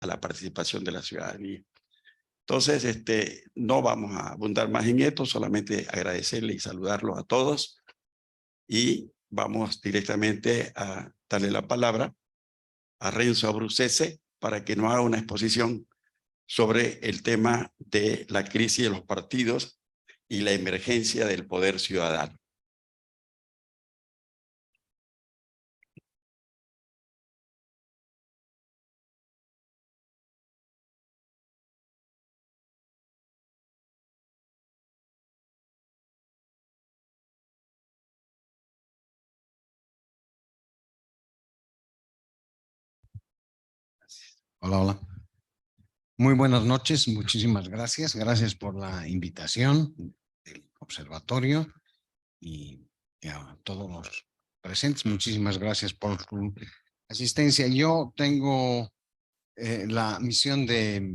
a la participación de la ciudadanía. Entonces, no vamos a abundar más en esto, solamente agradecerle y saludarlos a todos y vamos directamente a darle la palabra a Renzo Abruzzese para que nos haga una exposición sobre el tema de la crisis de los partidos y la emergencia del poder ciudadano. Hola, hola. Muy buenas noches, muchísimas gracias. Gracias por la invitación del observatorio y a todos los presentes. Muchísimas gracias por su asistencia. Yo tengo la misión de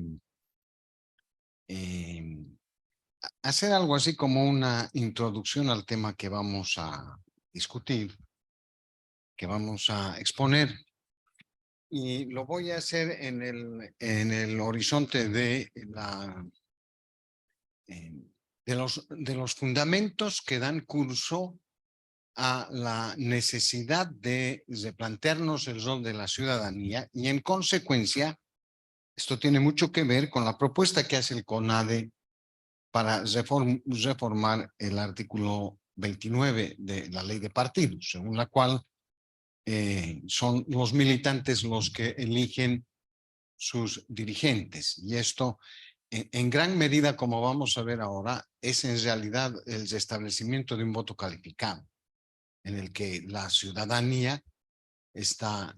hacer algo así como una introducción al tema que vamos a discutir, que vamos a exponer. Y lo voy a hacer en el horizonte de los fundamentos que dan curso a la necesidad de replantearnos el rol de la ciudadanía y en consecuencia esto tiene mucho que ver con la propuesta que hace el CONADE para reformar el artículo 29 de la ley de partidos, según la cual son los militantes los que eligen sus dirigentes. Y esto, en gran medida, como vamos a ver ahora, es en realidad el establecimiento de un voto calificado, en el que la ciudadanía está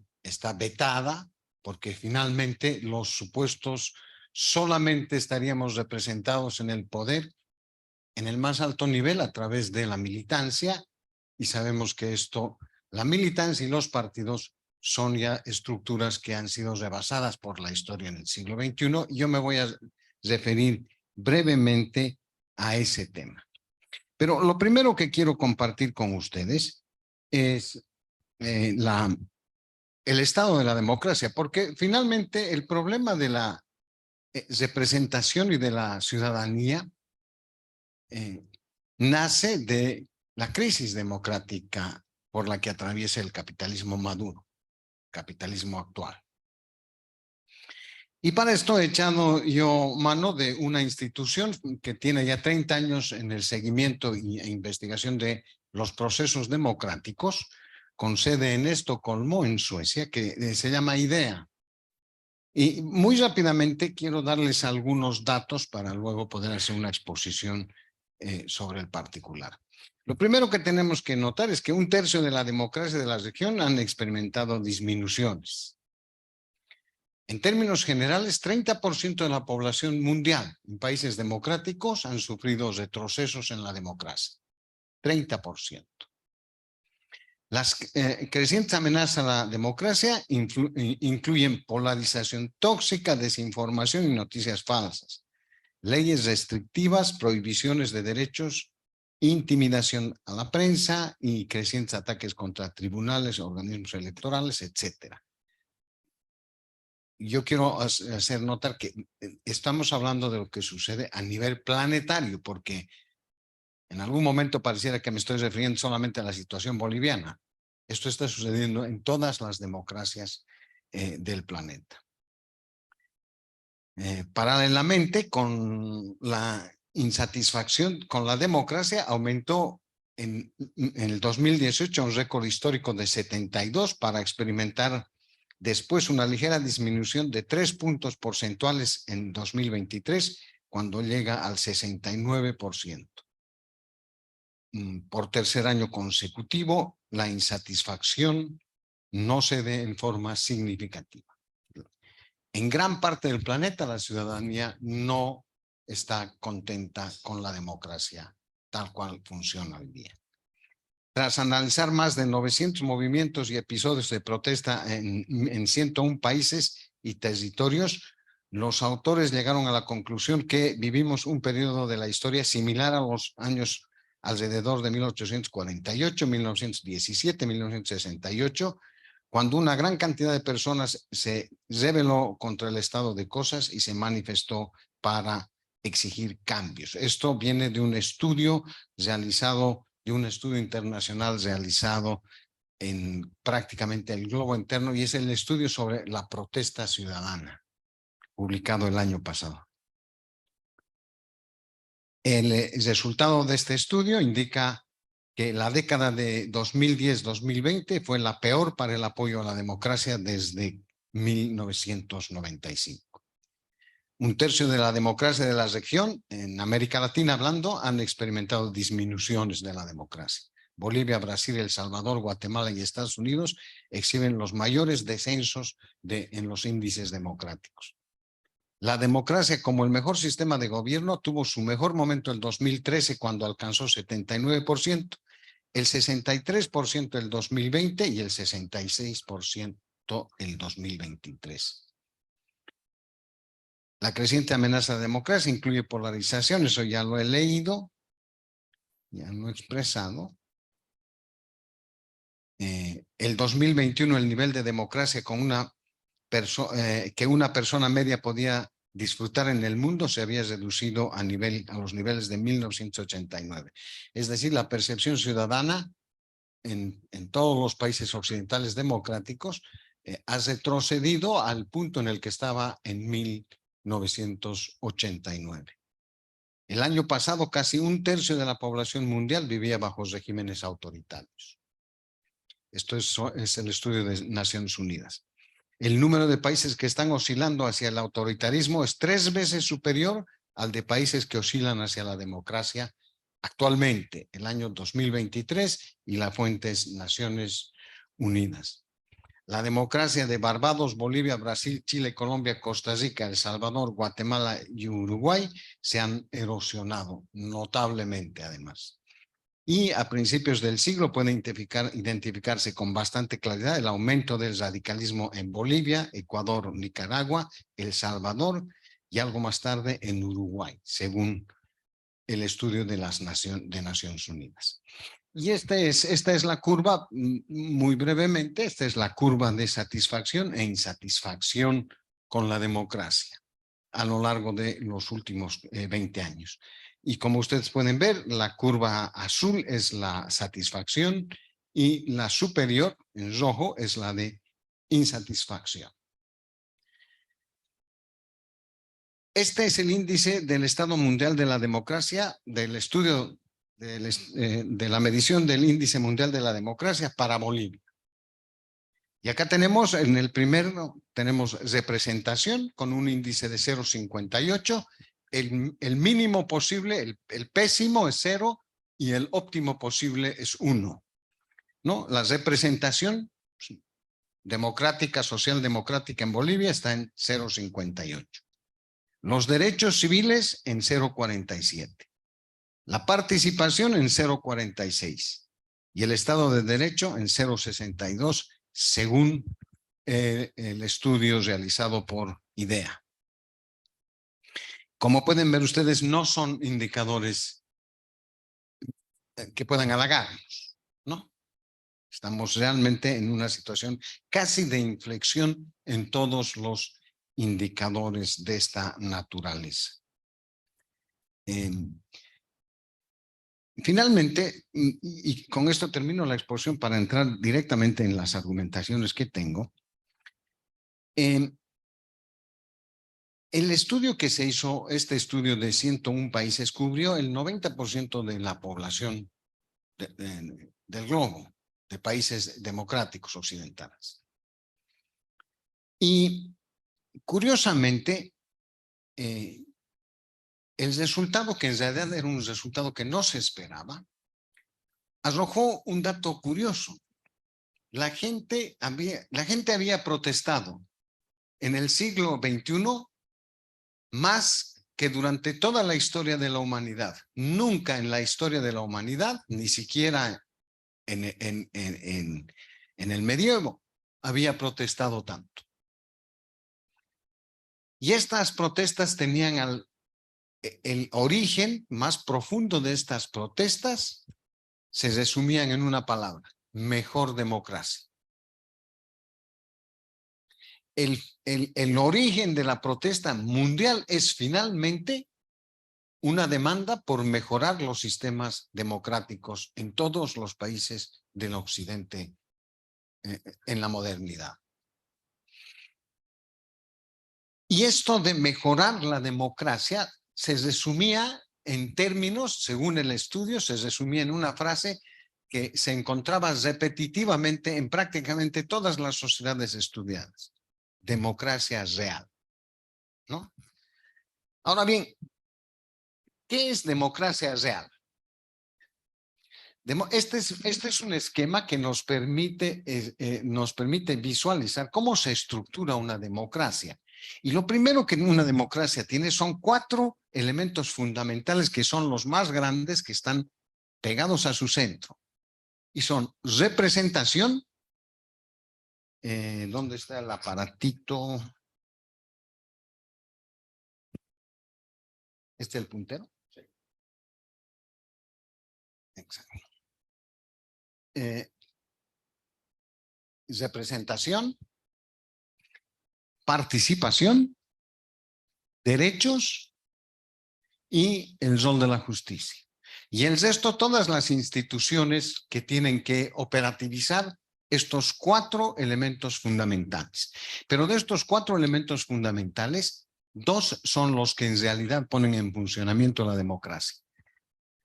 vetada, porque finalmente los supuestos solamente estaríamos representados en el poder, en el más alto nivel, a través de la militancia, y sabemos que esto, la militancia y los partidos son ya estructuras que han sido rebasadas por la historia en el siglo XXI, y yo me voy a referir brevemente a ese tema. Pero lo primero que quiero compartir con ustedes es el estado de la democracia, porque finalmente el problema de la representación y de la ciudadanía nace de la crisis democrática por la que atraviesa el capitalismo maduro, capitalismo actual. Y para esto he echado yo mano de una institución que tiene ya 30 años en el seguimiento e investigación de los procesos democráticos, con sede en Estocolmo, en Suecia, que se llama IDEA. Y muy rápidamente quiero darles algunos datos para luego poder hacer una exposición sobre el particular. Lo primero que tenemos que notar es que 1/3 de la democracia de la región han experimentado disminuciones. En términos generales, 30% de la población mundial en países democráticos han sufrido retrocesos en la democracia. 30%. Las crecientes amenazas a la democracia incluyen polarización tóxica, desinformación y noticias falsas, leyes restrictivas, prohibiciones de derechos, intimidación a la prensa y crecientes ataques contra tribunales, organismos electorales, etcétera. Yo quiero hacer notar que estamos hablando de lo que sucede a nivel planetario, porque en algún momento pareciera que me estoy refiriendo solamente a la situación boliviana. Esto está sucediendo en todas las democracias del planeta. Paralelamente, con la insatisfacción con la democracia, aumentó en el 2018 un récord histórico de 72 para experimentar después una ligera disminución de 3 puntos porcentuales en 2023, cuando llega al 69%. Por tercer año consecutivo, la insatisfacción no se ve en forma significativa. En gran parte del planeta, la ciudadanía no está contenta con la democracia tal cual funciona hoy día. Tras analizar más de 900 movimientos y episodios de protesta en 101 países y territorios, los autores llegaron a la conclusión que vivimos un periodo de la historia similar a los años alrededor de 1848, 1917, 1968, cuando una gran cantidad de personas se rebeló contra el estado de cosas y se manifestó para exigir cambios. Esto viene de un estudio realizado, de un estudio internacional realizado en prácticamente el globo entero, y es el estudio sobre la protesta ciudadana, publicado el año pasado. El resultado de este estudio indica que la década de 2010-2020 fue la peor para el apoyo a la democracia desde 1995. Un tercio de la democracia de la región, en América Latina hablando, han experimentado disminuciones de la democracia. Bolivia, Brasil, El Salvador, Guatemala y Estados Unidos exhiben los mayores descensos en los índices democráticos. La democracia como el mejor sistema de gobierno tuvo su mejor momento en 2013 cuando alcanzó 79%, el 63% el 2020 y el 66% el 2023. La creciente amenaza de democracia incluye polarización, eso ya lo he leído, ya lo he expresado. El 2021 el nivel de democracia con que una persona media podía disfrutar en el mundo se había reducido a los niveles de 1989. Es decir, la percepción ciudadana en todos los países occidentales democráticos ha retrocedido al punto en el que estaba en 1989. El año pasado, casi un tercio de la población mundial vivía bajo regímenes autoritarios. Esto es el estudio de Naciones Unidas. El número de países que están oscilando hacia el autoritarismo es 3 veces superior al de países que oscilan hacia la democracia actualmente, el año 2023, y la fuente es Naciones Unidas. La democracia de Barbados, Bolivia, Brasil, Chile, Colombia, Costa Rica, El Salvador, Guatemala y Uruguay se han erosionado notablemente además. Y a principios del siglo puede identificarse con bastante claridad el aumento del radicalismo en Bolivia, Ecuador, Nicaragua, El Salvador y algo más tarde en Uruguay, según el estudio de Naciones Unidas. Y esta es la curva, muy brevemente, esta es la curva de satisfacción e insatisfacción con la democracia a lo largo de los últimos 20 años. Y como ustedes pueden ver, la curva azul es la satisfacción y la superior, en rojo, es la de insatisfacción. Este es el índice del Estado Mundial de la Democracia, del estudio de la medición del índice mundial de la democracia para Bolivia. Y acá tenemos, en el primero, tenemos representación con un índice de 0,58. El mínimo posible, el pésimo es 0 y el óptimo posible es 1. ¿No? La representación democrática, socialdemocrática en Bolivia está en 0,58. Los derechos civiles en 0,47. La participación en 0,46 y el Estado de Derecho en 0,62 según el estudio realizado por IDEA. Como pueden ver ustedes, no son indicadores que puedan halagarnos, ¿no? Estamos realmente en una situación casi de inflexión en todos los indicadores de esta naturaleza. Finalmente, y con esto termino la exposición para entrar directamente en las argumentaciones que tengo. El estudio que se hizo, este estudio de 101 países, cubrió el 90% de la población del globo, de países democráticos occidentales. Y curiosamente, el resultado, que en realidad era un resultado que no se esperaba, arrojó un dato curioso. La gente había protestado en el siglo XXI más que durante toda la historia de la humanidad. Nunca en la historia de la humanidad, ni siquiera en el medievo, había protestado tanto. Y estas protestas tenían el origen más profundo de estas protestas se resumían en una palabra: mejor democracia. el origen de la protesta mundial es finalmente una demanda por mejorar los sistemas democráticos en todos los países del Occidente en la modernidad. Y esto de mejorar la democracia se resumía en términos, según el estudio, se resumía en una frase que se encontraba repetitivamente en prácticamente todas las sociedades estudiadas. Democracia real, ¿no? Ahora bien, ¿qué es democracia real? Este es un esquema que nos permite visualizar cómo se estructura una democracia. Y lo primero que una democracia tiene son 4 elementos fundamentales que son los más grandes, que están pegados a su centro. Y son representación. ¿Dónde está el aparatito? ¿Este es el puntero? Sí. Exacto. Representación, participación, derechos y el rol de la justicia. Y el resto, todas las instituciones que tienen que operativizar estos 4 elementos fundamentales. Pero de estos 4 elementos fundamentales, 2 son los que en realidad ponen en funcionamiento la democracia: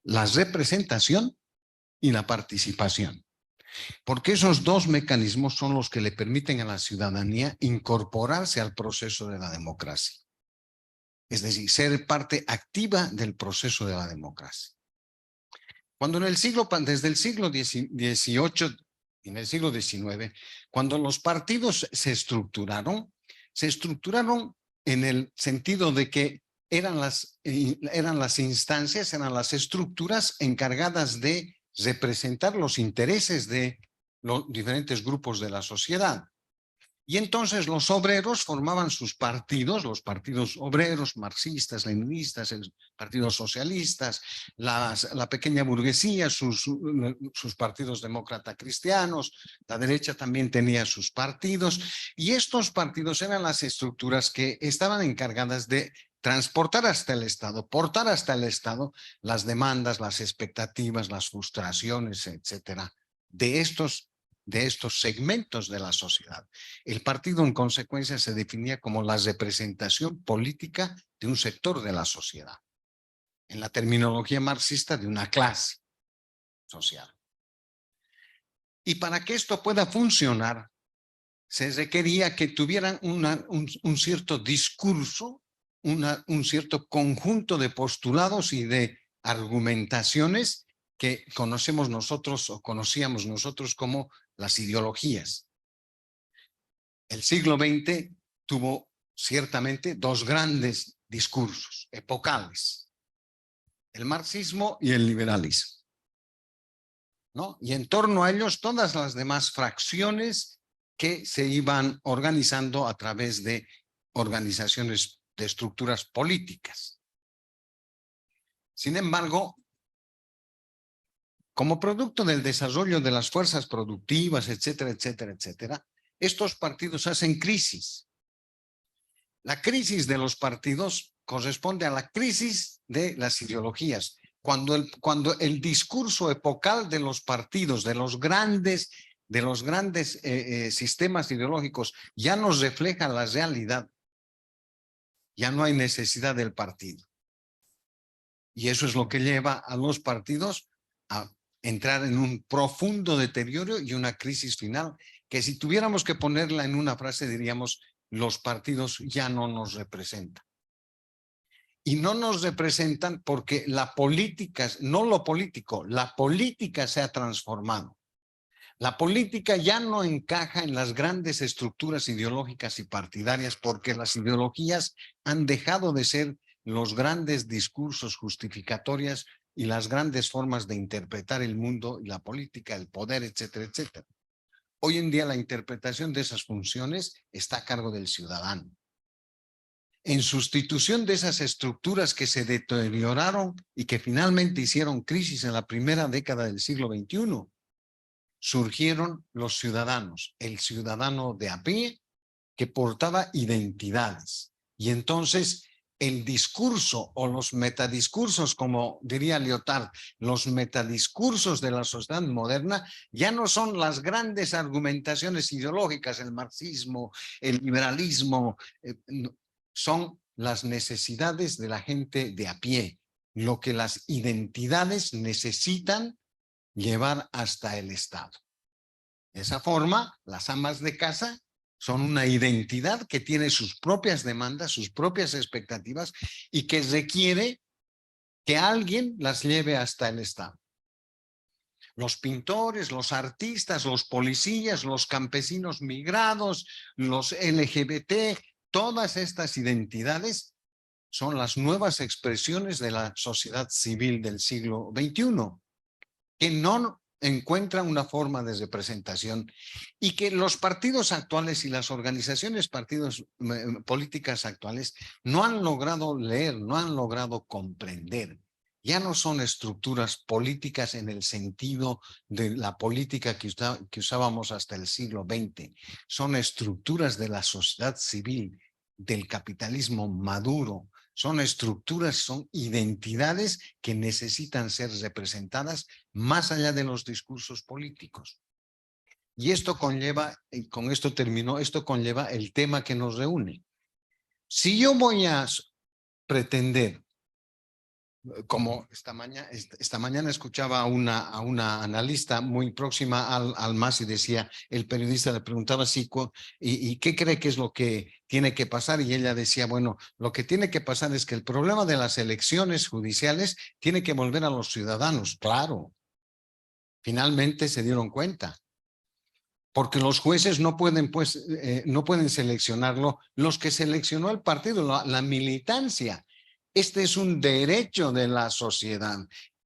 la representación y la participación. Porque esos 2 mecanismos son los que le permiten a la ciudadanía incorporarse al proceso de la democracia. Es decir, ser parte activa del proceso de la democracia. Cuando desde el siglo XVIII y en el siglo XIX, cuando los partidos se estructuraron en el sentido de que eran las instancias, eran las estructuras encargadas de representar los intereses de los diferentes grupos de la sociedad. Y entonces los obreros formaban sus partidos, los partidos obreros, marxistas, leninistas, partidos socialistas, la pequeña burguesía, sus partidos demócrata cristianos, la derecha también tenía sus partidos, y estos partidos eran las estructuras que estaban encargadas de transportar hasta el Estado, portar hasta el Estado las demandas, las expectativas, las frustraciones, etcétera, de estos segmentos de la sociedad. El partido, en consecuencia, se definía como la representación política de un sector de la sociedad. En la terminología marxista, de una clase social. Y para que esto pueda funcionar, se requería que tuvieran un cierto discurso, un cierto conjunto de postulados y de argumentaciones que conocemos nosotros o conocíamos nosotros como las ideologías. El siglo XX tuvo ciertamente 2 grandes discursos epocales: el marxismo y el liberalismo, ¿no? Y en torno a ellos todas las demás fracciones que se iban organizando a través de organizaciones de estructuras políticas. Sin embargo, como producto del desarrollo de las fuerzas productivas, etcétera, etcétera, etcétera, estos partidos hacen crisis. La crisis de los partidos corresponde a la crisis de las ideologías. Cuando el discurso epocal de los partidos, de los grandes sistemas ideológicos, ya nos refleja la realidad, ya no hay necesidad del partido. Y eso es lo que lleva a los partidos a entrar en un profundo deterioro y una crisis final, que si tuviéramos que ponerla en una frase diríamos: los partidos ya no nos representan. Y no nos representan porque la política, no lo político, la política se ha transformado. La política ya no encaja en las grandes estructuras ideológicas y partidarias, porque las ideologías han dejado de ser los grandes discursos justificatorios y las grandes formas de interpretar el mundo y la política, el poder, etcétera, etcétera. Hoy en día la interpretación de esas funciones está a cargo del ciudadano. En sustitución de esas estructuras que se deterioraron y que finalmente hicieron crisis en la primera década del siglo XXI, surgieron los ciudadanos, el ciudadano de a pie, que portaba identidades. Y entonces el discurso o los metadiscursos, como diría Lyotard, los metadiscursos de la sociedad moderna ya no son las grandes argumentaciones ideológicas, el marxismo, el liberalismo, son las necesidades de la gente de a pie, lo que las identidades necesitan llevar hasta el Estado. De esa forma, las amas de casa son una identidad que tiene sus propias demandas, sus propias expectativas y que requiere que alguien las lleve hasta el Estado. Los pintores, los artistas, los policías, los campesinos migrados, los LGBT, todas estas identidades son las nuevas expresiones de la sociedad civil del siglo XXI, que no encuentran una forma de representación y que los partidos actuales y las organizaciones políticas actuales no han logrado leer, no han logrado comprender. Ya no son estructuras políticas en el sentido de la política que usábamos hasta el siglo XX. Son estructuras de la sociedad civil, del capitalismo maduro. Son estructuras, son identidades que necesitan ser representadas más allá de los discursos políticos. Y esto conlleva, y con esto termino, esto conlleva el tema que nos reúne. Si yo voy a pretender, como esta mañana escuchaba a una analista muy próxima al MAS y decía, el periodista le preguntaba ¿y qué cree que es lo que tiene que pasar? Y ella decía, bueno, lo que tiene que pasar es que el problema de las elecciones judiciales tiene que volver a los ciudadanos. Claro, finalmente se dieron cuenta. Porque los jueces no pueden, no pueden seleccionarlo. Los que seleccionó el partido, la militancia. Este es un derecho de la sociedad.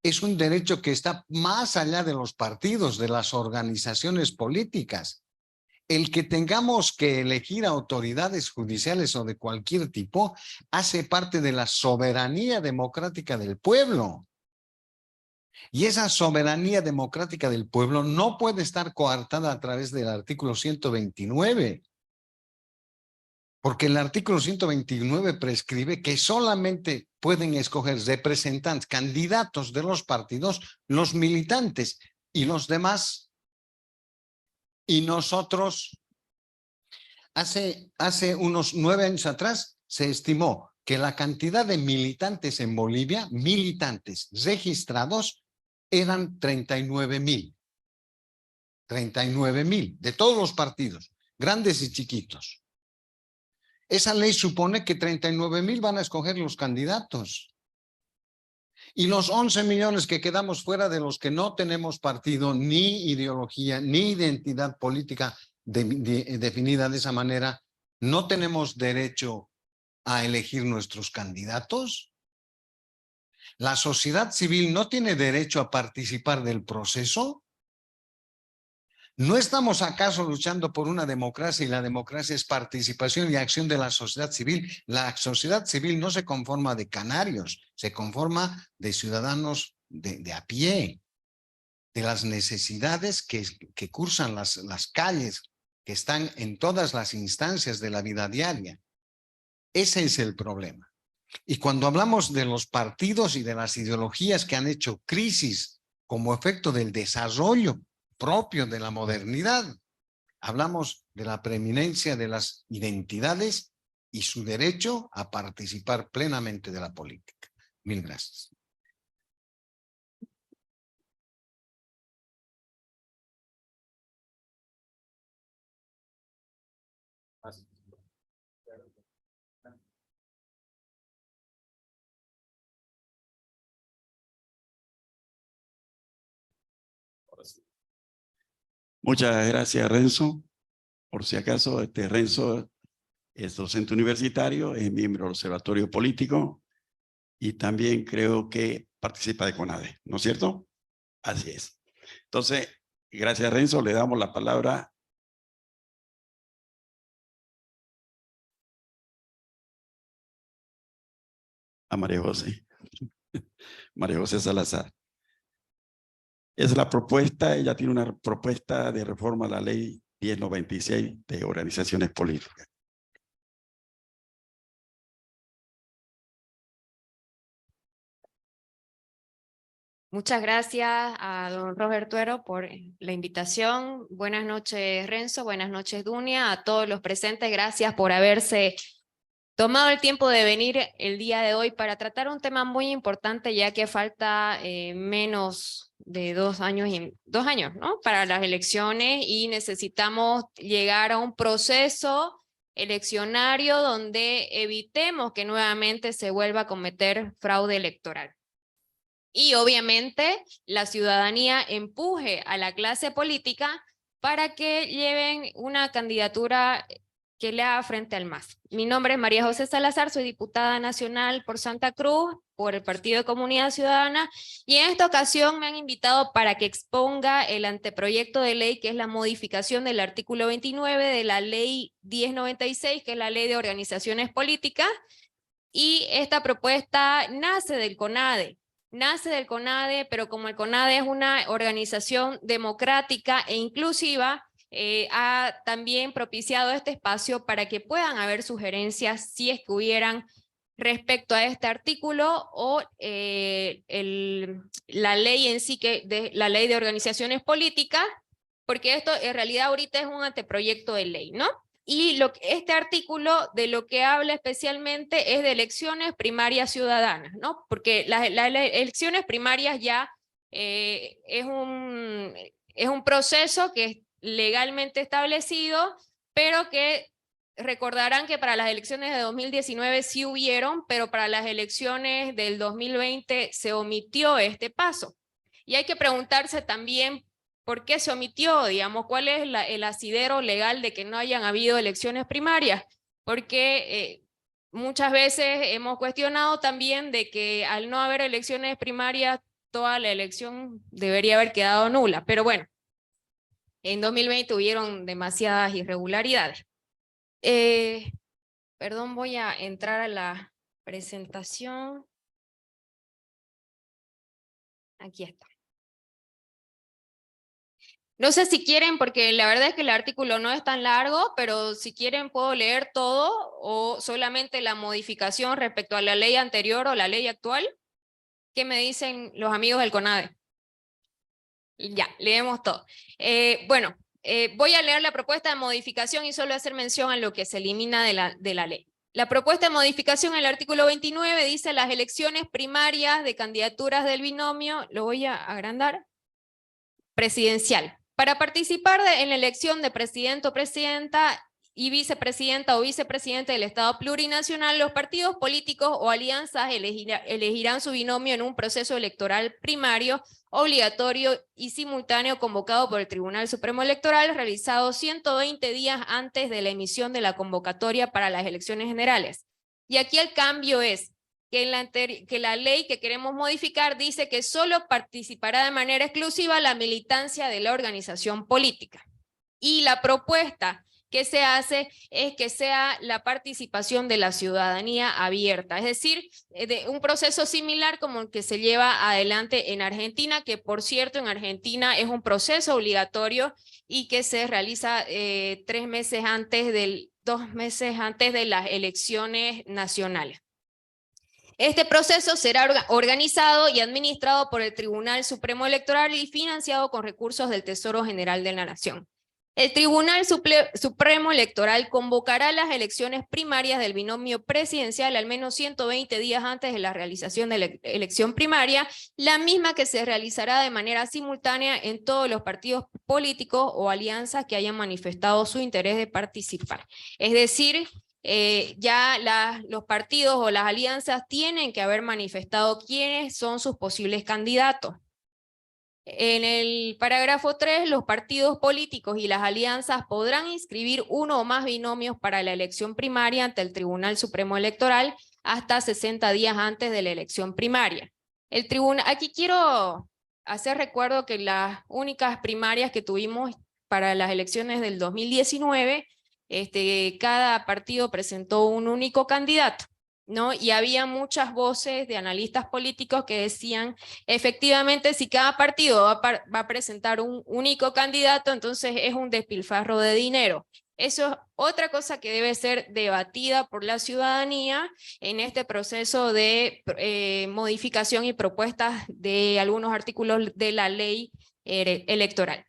Es un derecho que está más allá de los partidos, de las organizaciones políticas. El que tengamos que elegir autoridades judiciales o de cualquier tipo hace parte de la soberanía democrática del pueblo. Y esa soberanía democrática del pueblo no puede estar coartada a través del artículo 129. Porque el artículo 129 prescribe que solamente pueden escoger representantes, candidatos de los partidos, los militantes y los demás. Y nosotros, hace unos 9 años atrás, se estimó que la cantidad de militantes en Bolivia, militantes registrados, eran 39,000. 39,000 de todos los partidos, grandes y chiquitos. Esa ley supone que 39,000 van a escoger los candidatos. Y los 11 millones que quedamos fuera, de los que no tenemos partido, ni ideología, ni identidad política definida de esa manera, ¿no tenemos derecho a elegir nuestros candidatos? ¿La sociedad civil no tiene derecho a participar del proceso? ¿No estamos acaso luchando por una democracia y la democracia es participación y acción de la sociedad civil? La sociedad civil no se conforma de canarios, se conforma de ciudadanos de a pie, de las necesidades que cursan las calles, que están en todas las instancias de la vida diaria. Ese es el problema. Y cuando hablamos de los partidos y de las ideologías que han hecho crisis como efecto del desarrollo propio de la modernidad, hablamos de la preeminencia de las identidades y su derecho a participar plenamente de la política. Mil gracias. Muchas gracias, Renzo. Por si acaso, Renzo es docente universitario, es miembro del Observatorio Político y también creo que participa de CONADE, ¿no es cierto? Así es. Entonces, gracias, Renzo. Le damos la palabra a María José. María José Salazar. Es la propuesta, ella tiene una propuesta de reforma a la ley 1096 de organizaciones políticas. Muchas gracias a don Roberto Tuero por la invitación. Buenas noches, Renzo. Buenas noches, Dunia. A todos los presentes, gracias por haberse tomado el tiempo de venir el día de hoy para tratar un tema muy importante, ya que falta menos de 2 años, ¿no? Para las elecciones, y necesitamos llegar a un proceso eleccionario donde evitemos que nuevamente se vuelva a cometer fraude electoral. Y obviamente la ciudadanía empuje a la clase política para que lleven una candidatura que le haga frente al MAS. Mi nombre es María José Salazar, soy diputada nacional por Santa Cruz, por el Partido de Comunidad Ciudadana, y en esta ocasión me han invitado para que exponga el anteproyecto de ley, que es la modificación del artículo 29 de la ley 1096, que es la ley de organizaciones políticas, y esta propuesta nace del CONADE. Pero como el CONADE es una organización democrática e inclusiva, ha también propiciado este espacio para que puedan haber sugerencias, si es que hubieran, respecto a este artículo o la ley en sí, la ley de organizaciones políticas, porque esto en realidad ahorita es un anteproyecto de ley, ¿no? Y este artículo de lo que habla especialmente es de elecciones primarias ciudadanas, ¿no? Porque las elecciones primarias ya es un proceso que es legalmente establecido, pero que recordarán que para las elecciones de 2019 sí hubieron, pero para las elecciones del 2020 se omitió este paso. Y hay que preguntarse también ¿por qué se omitió? Digamos, ¿cuál es el asidero legal de que no hayan habido elecciones primarias? Porque muchas veces hemos cuestionado también de que al no haber elecciones primarias, toda la elección debería haber quedado nula. Pero bueno, en 2020 hubieron demasiadas irregularidades. Perdón, voy a entrar a la presentación. Aquí está. No sé si quieren, porque la verdad es que el artículo no es tan largo, pero si quieren puedo leer todo o solamente la modificación respecto a la ley anterior o la ley actual. ¿Qué me dicen los amigos del CONADE? Ya, leemos todo. Voy a leer la propuesta de modificación y solo hacer mención a lo que se elimina de la ley. La propuesta de modificación en el artículo 29 dice las elecciones primarias de candidaturas del binomio, lo voy a agrandar, presidencial. Para participar en la elección de presidente o presidenta y vicepresidenta o vicepresidente del Estado plurinacional, los partidos políticos o alianzas elegirán su binomio en un proceso electoral primario, obligatorio y simultáneo convocado por el Tribunal Supremo Electoral, realizado 120 días antes de la emisión de la convocatoria para las elecciones generales. Y aquí el cambio es que la ley que queremos modificar dice que solo participará de manera exclusiva la militancia de la organización política. Y la propuesta que se hace es que sea la participación de la ciudadanía abierta, es decir, de un proceso similar como el que se lleva adelante en Argentina, que por cierto en Argentina es un proceso obligatorio y que se realiza 2 meses antes de las elecciones nacionales. Este proceso será organizado y administrado por el Tribunal Supremo Electoral y financiado con recursos del Tesoro General de la Nación. El Tribunal Supremo Electoral convocará las elecciones primarias del binomio presidencial al menos 120 días antes de la realización de la elección primaria, la misma que se realizará de manera simultánea en todos los partidos políticos o alianzas que hayan manifestado su interés de participar. Es decir, los partidos o las alianzas tienen que haber manifestado quiénes son sus posibles candidatos. En el parágrafo 3, los partidos políticos y las alianzas podrán inscribir uno o más binomios para la elección primaria ante el Tribunal Supremo Electoral hasta 60 días antes de la elección primaria. Aquí quiero hacer recuerdo que las únicas primarias que tuvimos para las elecciones del 2019, cada partido presentó un único candidato, ¿no? Y había muchas voces de analistas políticos que decían, efectivamente, si cada partido va a presentar un único candidato, entonces es un despilfarro de dinero. Eso es otra cosa que debe ser debatida por la ciudadanía en este proceso de modificación y propuestas de algunos artículos de la ley electoral.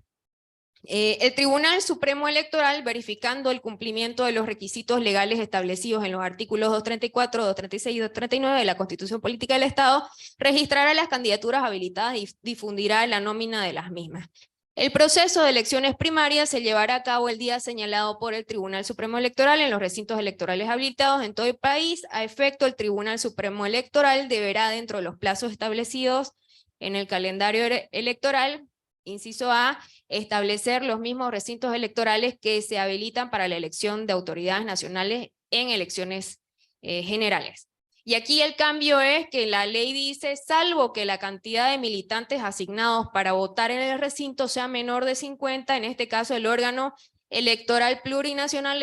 El Tribunal Supremo Electoral, verificando el cumplimiento de los requisitos legales establecidos en los artículos 234, 236 y 239 de la Constitución Política del Estado, registrará las candidaturas habilitadas y difundirá la nómina de las mismas. El proceso de elecciones primarias se llevará a cabo el día señalado por el Tribunal Supremo Electoral en los recintos electorales habilitados en todo el país. A efecto, el Tribunal Supremo Electoral deberá, dentro de los plazos establecidos en el calendario electoral, inciso A, establecer los mismos recintos electorales que se habilitan para la elección de autoridades nacionales en elecciones generales. Y aquí el cambio es que la ley dice, salvo que la cantidad de militantes asignados para votar en el recinto sea menor de 50, en este caso el órgano electoral plurinacional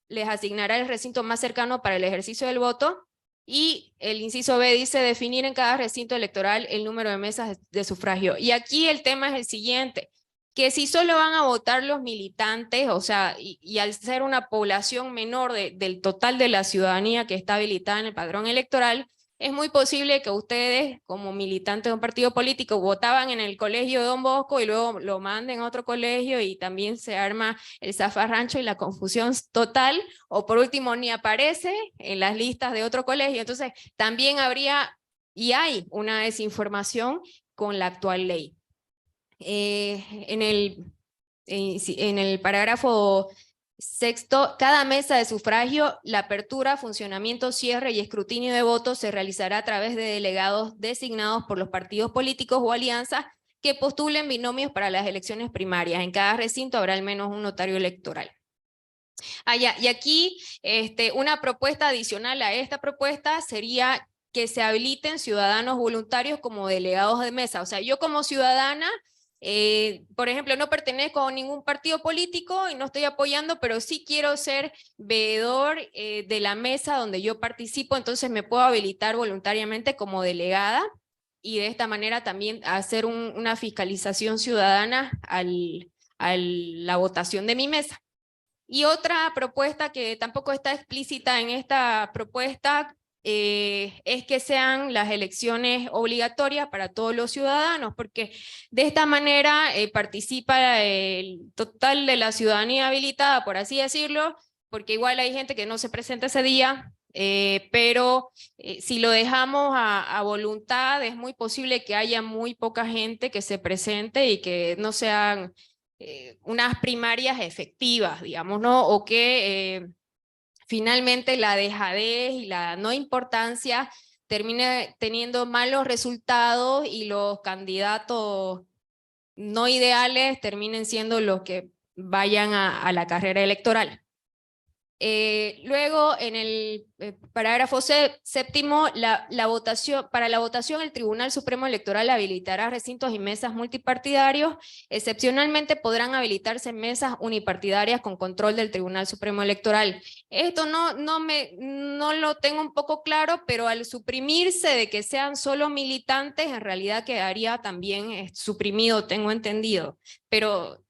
les asignará el recinto más cercano para el ejercicio del voto. Y el inciso B dice definir en cada recinto electoral el número de mesas de sufragio. Y aquí el tema es el siguiente, que si solo van a votar los militantes, o sea, y al ser una población menor del total de la ciudadanía que está habilitada en el padrón electoral, es muy posible que ustedes, como militantes de un partido político, votaban en el colegio de Don Bosco y luego lo manden a otro colegio y también se arma el zafarrancho y la confusión total, o por último ni aparece en las listas de otro colegio. Entonces también habría y hay una desinformación con la actual ley. En el parágrafo sexto, cada mesa de sufragio, la apertura, funcionamiento, cierre y escrutinio de votos se realizará a través de delegados designados por los partidos políticos o alianzas que postulen binomios para las elecciones primarias. En cada recinto habrá al menos un notario electoral. Y aquí una propuesta adicional a esta propuesta sería que se habiliten ciudadanos voluntarios como delegados de mesa. O sea, yo como ciudadana, por ejemplo, no pertenezco a ningún partido político y no estoy apoyando, pero sí quiero ser veedor de la mesa donde yo participo, entonces me puedo habilitar voluntariamente como delegada y de esta manera también hacer una fiscalización ciudadana a la votación de mi mesa. Y otra propuesta que tampoco está explícita en esta propuesta es que sean las elecciones obligatorias para todos los ciudadanos, porque de esta manera participa el total de la ciudadanía habilitada, por así decirlo, porque igual hay gente que no se presenta ese día, pero si lo dejamos a voluntad, es muy posible que haya muy poca gente que se presente y que no sean unas primarias efectivas, digamos, ¿no? O que finalmente la dejadez y la no importancia termine teniendo malos resultados y los candidatos no ideales terminen siendo los que vayan a la carrera electoral. Luego, en el parágrafo séptimo, para la votación el Tribunal Supremo Electoral habilitará recintos y mesas multipartidarios. Excepcionalmente podrán habilitarse mesas unipartidarias con control del Tribunal Supremo Electoral. Esto no lo tengo un poco claro, pero al suprimirse de que sean solo militantes, en realidad quedaría también suprimido, tengo entendido. Pero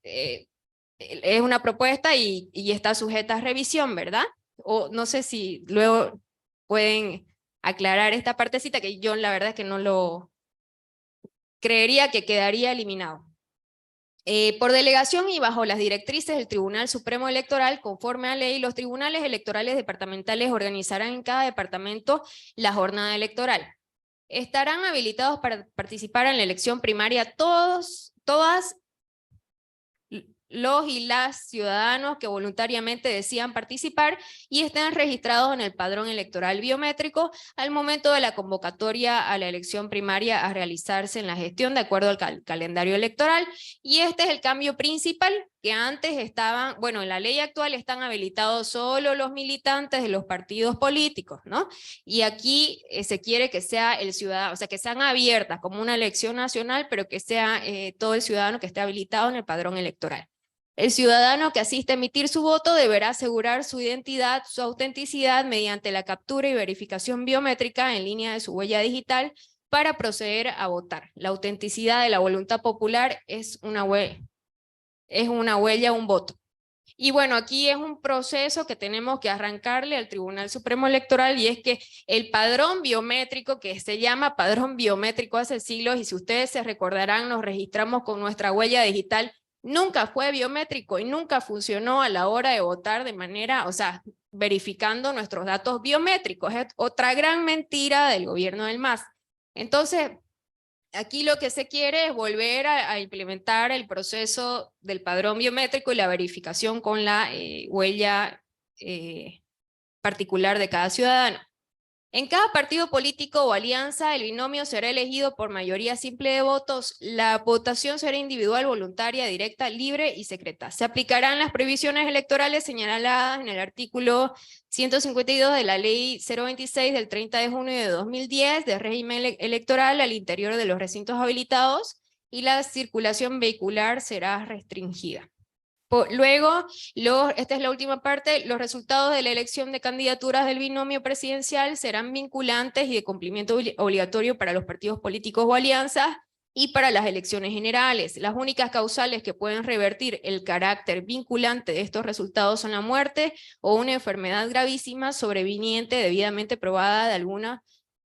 es una propuesta y está sujeta a revisión, ¿verdad? O no sé si luego pueden aclarar esta partecita que yo la verdad es que no lo creería que quedaría eliminado. Por delegación y bajo las directrices del Tribunal Supremo Electoral, conforme a ley, los tribunales electorales departamentales organizarán en cada departamento la jornada electoral. Estarán habilitados para participar en la elección primaria todas los y las ciudadanos que voluntariamente decidan participar y estén registrados en el padrón electoral biométrico al momento de la convocatoria a la elección primaria a realizarse en la gestión de acuerdo al calendario electoral. Y este es el cambio principal, que antes estaban, bueno, en la ley actual están habilitados solo los militantes de los partidos políticos, ¿no? Y aquí se quiere que sea el ciudadano, o sea, que sean abiertas como una elección nacional, pero que sea todo el ciudadano que esté habilitado en el padrón electoral. El ciudadano que asiste a emitir su voto deberá asegurar su identidad, su autenticidad mediante la captura y verificación biométrica en línea de su huella digital para proceder a votar. La autenticidad de la voluntad popular es una huella, un voto. Y bueno, aquí es un proceso que tenemos que arrancarle al Tribunal Supremo Electoral, y es que el padrón biométrico, que se llama padrón biométrico hace siglos, y si ustedes se recordarán, nos registramos con nuestra huella digital, nunca fue biométrico y nunca funcionó a la hora de votar de manera, o sea, verificando nuestros datos biométricos. Es otra gran mentira del gobierno del MAS. Entonces, aquí lo que se quiere es volver a implementar el proceso del padrón biométrico y la verificación con la huella particular de cada ciudadano. En cada partido político o alianza, el binomio será elegido por mayoría simple de votos. La votación será individual, voluntaria, directa, libre y secreta. Se aplicarán las previsiones electorales señaladas en el artículo 152 de la Ley 026 del 30 de junio de 2010 de régimen electoral al interior de los recintos habilitados, y la circulación vehicular será restringida. Luego, esta es la última parte, los resultados de la elección de candidaturas del binomio presidencial serán vinculantes y de cumplimiento obligatorio para los partidos políticos o alianzas y para las elecciones generales. Las únicas causales que pueden revertir el carácter vinculante de estos resultados son la muerte o una enfermedad gravísima sobreviniente debidamente probada de alguna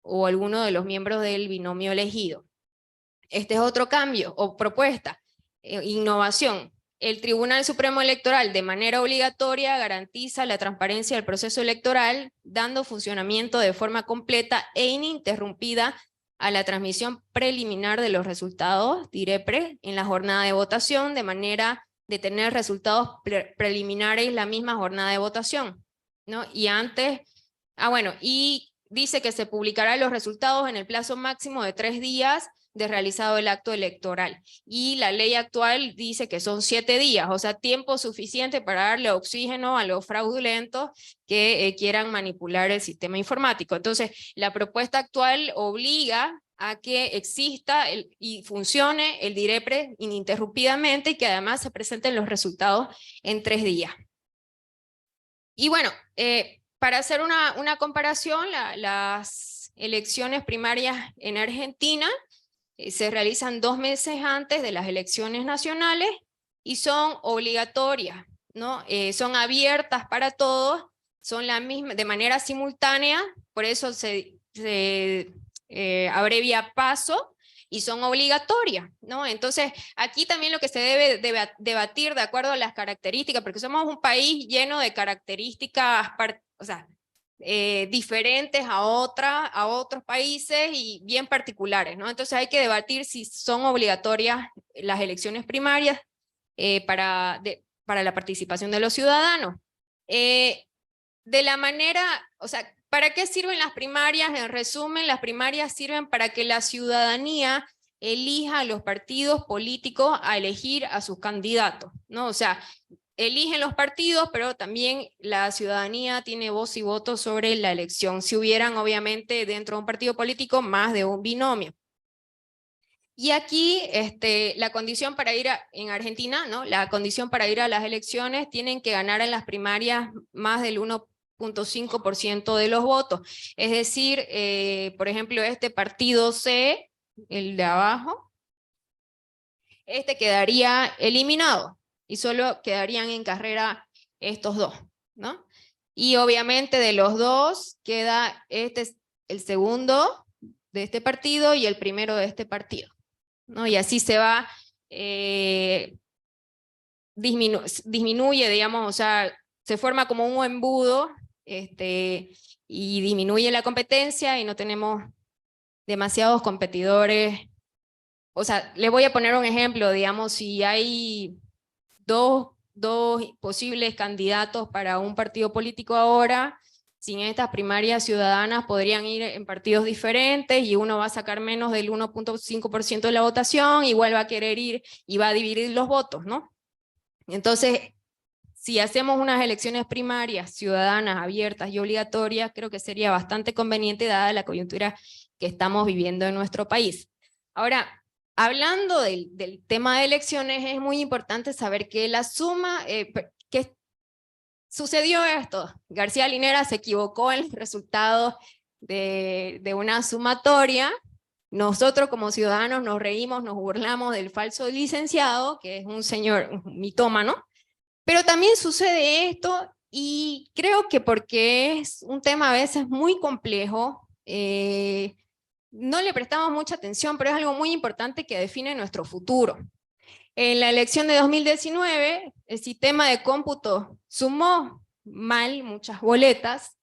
o alguno de los miembros del binomio elegido. Este es otro cambio o propuesta, innovación. El Tribunal Supremo Electoral de manera obligatoria garantiza la transparencia del proceso electoral, dando funcionamiento de forma completa e ininterrumpida a la transmisión preliminar de los resultados, DIREPRE, en la jornada de votación, de manera de tener resultados preliminares la misma jornada de votación, ¿no? Y antes, y dice que se publicarán los resultados en el plazo máximo de 3 días de realizado el acto electoral. Y la ley actual dice que son 7 días, o sea, tiempo suficiente para darle oxígeno a los fraudulentos que quieran manipular el sistema informático. Entonces, la propuesta actual obliga a que exista y funcione el DIREPRE ininterrumpidamente, y que además se presenten los resultados en 3 días. Y bueno, para hacer una comparación, las elecciones primarias en Argentina se realizan 2 meses antes de las elecciones nacionales y son obligatorias, ¿no? Son abiertas para todos, son la misma, de manera simultánea, por eso se abrevia PASO, y son obligatorias, ¿no? Entonces, aquí también lo que se debe debatir de acuerdo a las características, porque somos un país lleno de características, o sea, diferentes a otros países y bien particulares, ¿no? Entonces hay que debatir si son obligatorias las elecciones primarias para la participación de los ciudadanos. De la manera, o sea, ¿para qué sirven las primarias? En resumen, las primarias sirven para que la ciudadanía elija a los partidos políticos a elegir a sus candidatos, ¿no? O sea, eligen los partidos, pero también la ciudadanía tiene voz y voto sobre la elección, si hubieran obviamente dentro de un partido político más de un binomio. Y aquí la condición para ir en Argentina, ¿no? La condición para ir a las elecciones, tienen que ganar en las primarias más del 1.5% de los votos. Es decir, por ejemplo, este partido C, el de abajo, quedaría eliminado, y solo quedarían en carrera estos dos, ¿no? Y obviamente de los dos queda el segundo de este partido y el primero de este partido, ¿no? Y así se va, disminuye, digamos, o sea, se forma como un embudo, y disminuye la competencia y no tenemos demasiados competidores. O sea, les voy a poner un ejemplo, digamos, si hay dos posibles candidatos para un partido político ahora, sin estas primarias ciudadanas podrían ir en partidos diferentes y uno va a sacar menos del 1.5% de la votación, igual va a querer ir y va a dividir los votos, ¿no? Entonces, si hacemos unas elecciones primarias ciudadanas, abiertas y obligatorias, creo que sería bastante conveniente dada la coyuntura que estamos viviendo en nuestro país. Ahora, hablando del tema de elecciones, es muy importante saber que la suma, que sucedió esto, García Linera se equivocó en el resultado de una sumatoria, nosotros como ciudadanos nos reímos, nos burlamos del falso licenciado, que es un señor mitómano, Pero también sucede esto, y creo que porque es un tema a veces muy complejo, no le prestamos mucha atención, pero es algo muy importante que define nuestro futuro. En la elección de 2019, el sistema de cómputo sumó mal muchas boletas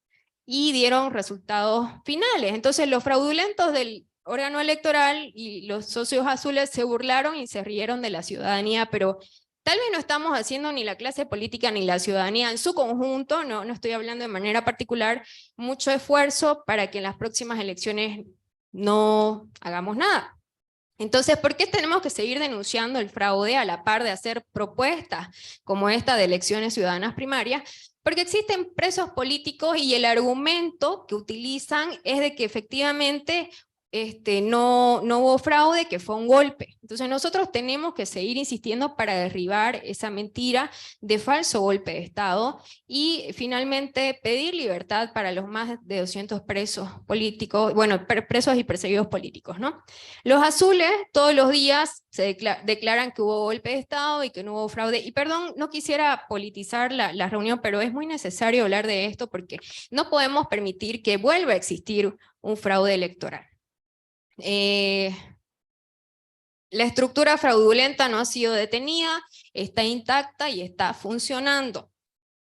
y dieron resultados finales. Entonces los fraudulentos del órgano electoral y los socios azules se burlaron y se rieron de la ciudadanía, pero tal vez no estamos haciendo ni la clase política ni la ciudadanía en su conjunto, no estoy hablando de manera particular, mucho esfuerzo para que en las próximas elecciones no hagamos nada. Entonces, ¿por qué tenemos que seguir denunciando el fraude a la par de hacer propuestas como esta de elecciones ciudadanas primarias? Porque existen presos políticos y el argumento que utilizan es de que efectivamente no hubo fraude, que fue un golpe. Entonces nosotros tenemos que seguir insistiendo para derribar esa mentira de falso golpe de Estado y finalmente pedir libertad para los más de 200 presos políticos, bueno, presos y perseguidos políticos, ¿no? Los azules todos los días se declaran que hubo golpe de Estado y que no hubo fraude. Y perdón, no quisiera politizar la reunión, pero es muy necesario hablar de esto porque no podemos permitir que vuelva a existir un fraude electoral. La estructura fraudulenta no ha sido detenida, está intacta y está funcionando.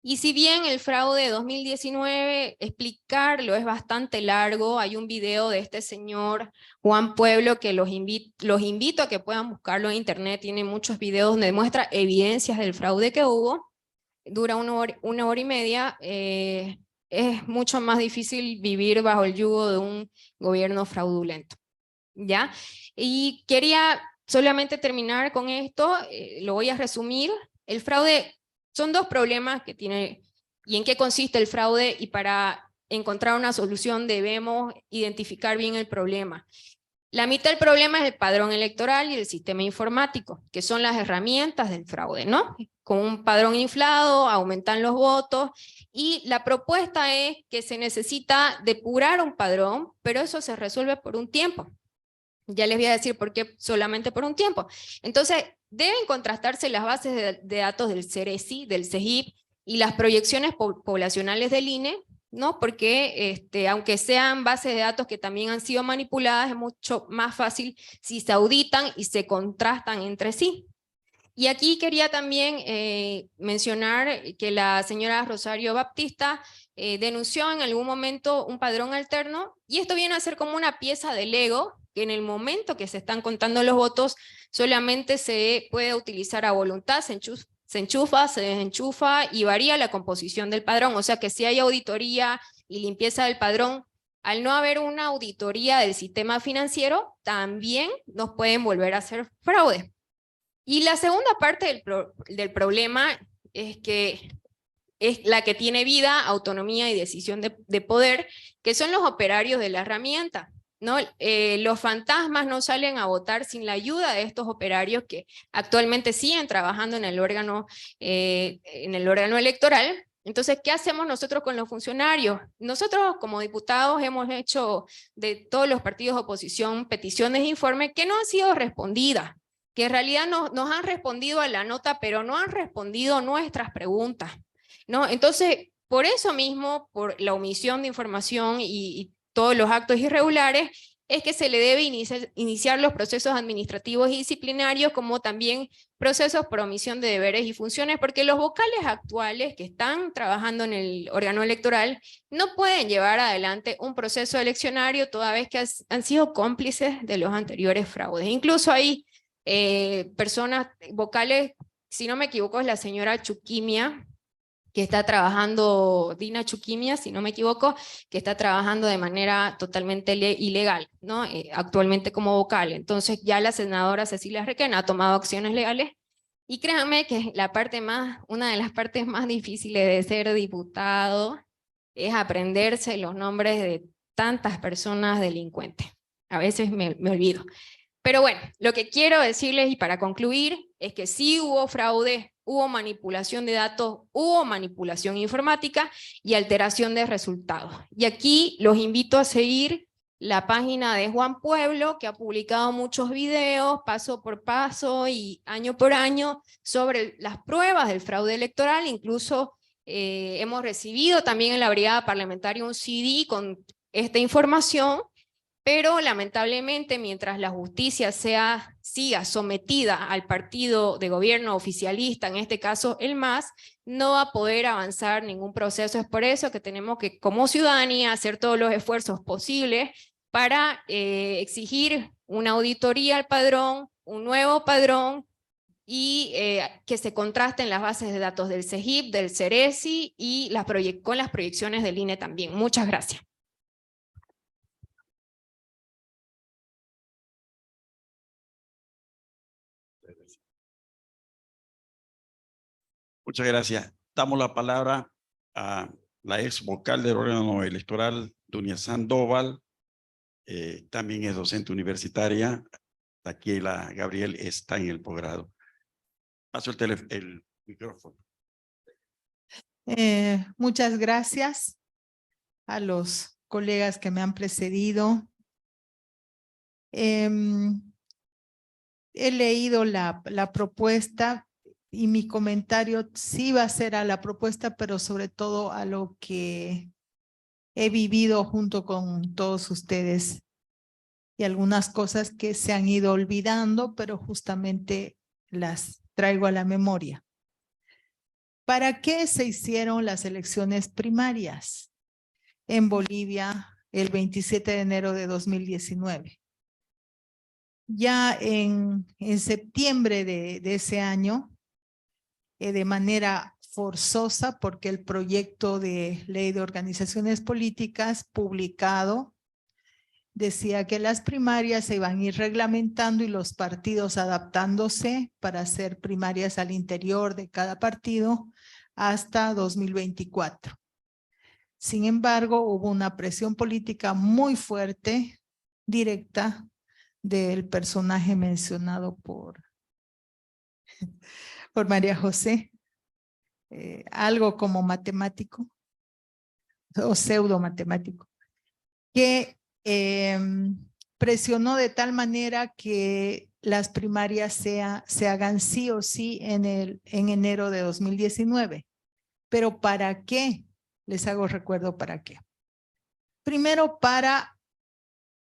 Y si bien el fraude de 2019, explicarlo es bastante largo, hay un video de este señor Juan Pueblo que los invito a que puedan buscarlo en internet, tiene muchos videos donde muestra evidencias del fraude que hubo, dura una hora y media, es mucho más difícil vivir bajo el yugo de un gobierno fraudulento. ¿Ya? Y quería solamente terminar con esto, lo voy a resumir. El fraude, son dos problemas que tiene, y en qué consiste el fraude, y para encontrar una solución debemos identificar bien el problema. La mitad del problema es el padrón electoral y el sistema informático, que son las herramientas del fraude, ¿no? Con un padrón inflado, aumentan los votos, y la propuesta es que se necesita depurar un padrón, pero eso se resuelve por un tiempo. Ya les voy a decir por qué solamente por un tiempo. Entonces, deben contrastarse las bases de datos del CERESI, del CEGIP, y las proyecciones poblacionales del INE, ¿no? Porque aunque sean bases de datos que también han sido manipuladas, es mucho más fácil si se auditan y se contrastan entre sí. Y aquí quería también mencionar que la señora Rosario Baptista denunció en algún momento un padrón alterno, y esto viene a ser como una pieza de Lego, que en el momento que se están contando los votos solamente se puede utilizar a voluntad, se enchufa, se desenchufa y varía la composición del padrón. O sea que si hay auditoría y limpieza del padrón, al no haber una auditoría del sistema financiero, también nos pueden volver a hacer fraude. Y la segunda parte del problema es que es la que tiene vida, autonomía y decisión de poder, que son los operarios de la herramienta, ¿no? Los fantasmas no salen a votar sin la ayuda de estos operarios que actualmente siguen trabajando en el órgano electoral. Entonces, ¿qué hacemos nosotros con los funcionarios? Nosotros como diputados hemos hecho de todos los partidos de oposición peticiones de informe que no han sido respondidas, que en realidad nos han respondido a la nota, pero no han respondido nuestras preguntas, ¿no? Entonces, por eso mismo, por la omisión de información y todos los actos irregulares, es que se le debe iniciar los procesos administrativos y disciplinarios, como también procesos por omisión de deberes y funciones, porque los vocales actuales que están trabajando en el órgano electoral no pueden llevar adelante un proceso eleccionario toda vez que han sido cómplices de los anteriores fraudes. Incluso hay personas vocales, si no me equivoco es la señora Chuquimia, que está trabajando, Dina Chuquimia, si no me equivoco, que está trabajando de manera totalmente ilegal, ¿no? Actualmente como vocal. Entonces ya la senadora Cecilia Requena ha tomado acciones legales, y créanme que una de las partes más difíciles de ser diputado es aprenderse los nombres de tantas personas delincuentes. A veces me olvido. Pero bueno, lo que quiero decirles, y para concluir, es que sí hubo fraude, hubo manipulación de datos, hubo manipulación informática y alteración de resultados. Y aquí los invito a seguir la página de Juan Pueblo, que ha publicado muchos videos paso por paso y año por año sobre las pruebas del fraude electoral. Incluso hemos recibido también en la brigada parlamentaria un CD con esta información, pero lamentablemente mientras la justicia siga sometida al partido de gobierno oficialista, en este caso el MAS, no va a poder avanzar ningún proceso. Es por eso que tenemos que, como ciudadanía, hacer todos los esfuerzos posibles para exigir una auditoría al padrón, un nuevo padrón, y que se contrasten las bases de datos del CEGIP, del CERESI y con las proyecciones del INE también. Muchas gracias. Muchas gracias. Damos la palabra a la ex vocal del órgano electoral, Dunia Sandoval. También es docente universitaria. Aquí la Gabriel está en el posgrado. Paso el micrófono. Muchas gracias a los colegas que me han precedido. He leído la propuesta y mi comentario sí va a ser a la propuesta, pero sobre todo a lo que he vivido junto con todos ustedes y algunas cosas que se han ido olvidando, pero justamente las traigo a la memoria. ¿Para qué se hicieron las elecciones primarias en Bolivia el 27 de enero de 2019? Ya en septiembre de ese año, de manera forzosa, porque el proyecto de ley de organizaciones políticas publicado decía que las primarias se iban a ir reglamentando y los partidos adaptándose para hacer primarias al interior de cada partido hasta 2024. Sin embargo, hubo una presión política muy fuerte, directa, del personaje mencionado por María José, algo como matemático o pseudo matemático, que presionó de tal manera que las primarias se hagan sí o sí en enero de 2019. ¿Pero para qué? Les hago recuerdo para qué. Primero, para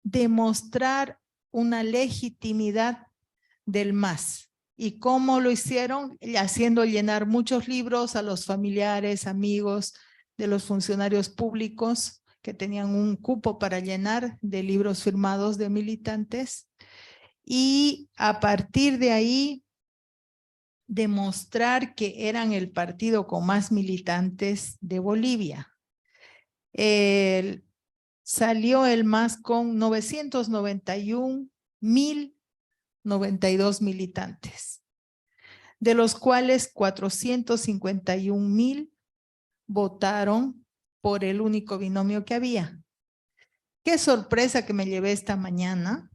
demostrar una legitimidad del MAS. ¿Y cómo lo hicieron? Haciendo llenar muchos libros a los familiares, amigos de los funcionarios públicos que tenían un cupo para llenar de libros firmados de militantes. Y a partir de ahí, demostrar que eran el partido con más militantes de Bolivia. Salió el MAS con 991.092 militantes, de los cuales 451.000 votaron por el único binomio que había. Qué sorpresa que me llevé esta mañana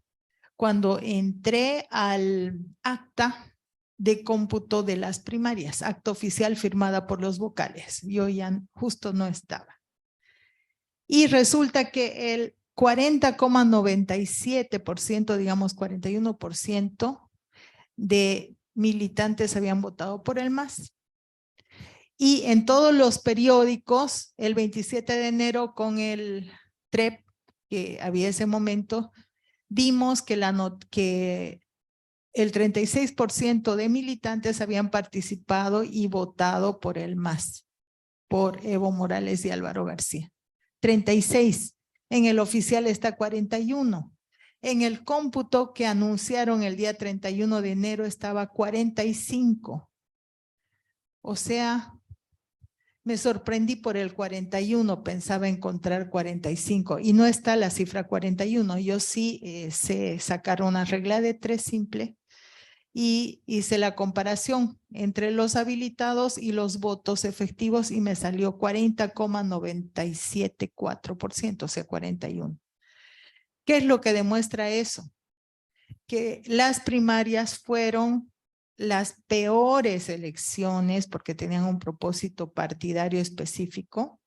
cuando entré al acta de cómputo de las primarias, acta oficial firmada por los vocales. Yo ya justo no estaba. Y resulta que el 40,97%, digamos 41% de militantes habían votado por el MAS. Y en todos los periódicos, el 27 de enero con el TREP, que había ese momento, vimos que el 36% de militantes habían participado y votado por el MAS, por Evo Morales y Álvaro García. 36, en el oficial está 41. En el cómputo que anunciaron el día 31 de enero estaba 45. O sea, me sorprendí por el 41, pensaba encontrar 45 y no está la cifra 41. Yo sí sé sacar una regla de 3 simple y hice la comparación entre los habilitados y los votos efectivos y me salió 40,974%, o sea 41. ¿Qué es lo que demuestra eso? Que las primarias fueron las peores elecciones porque tenían un propósito partidario específico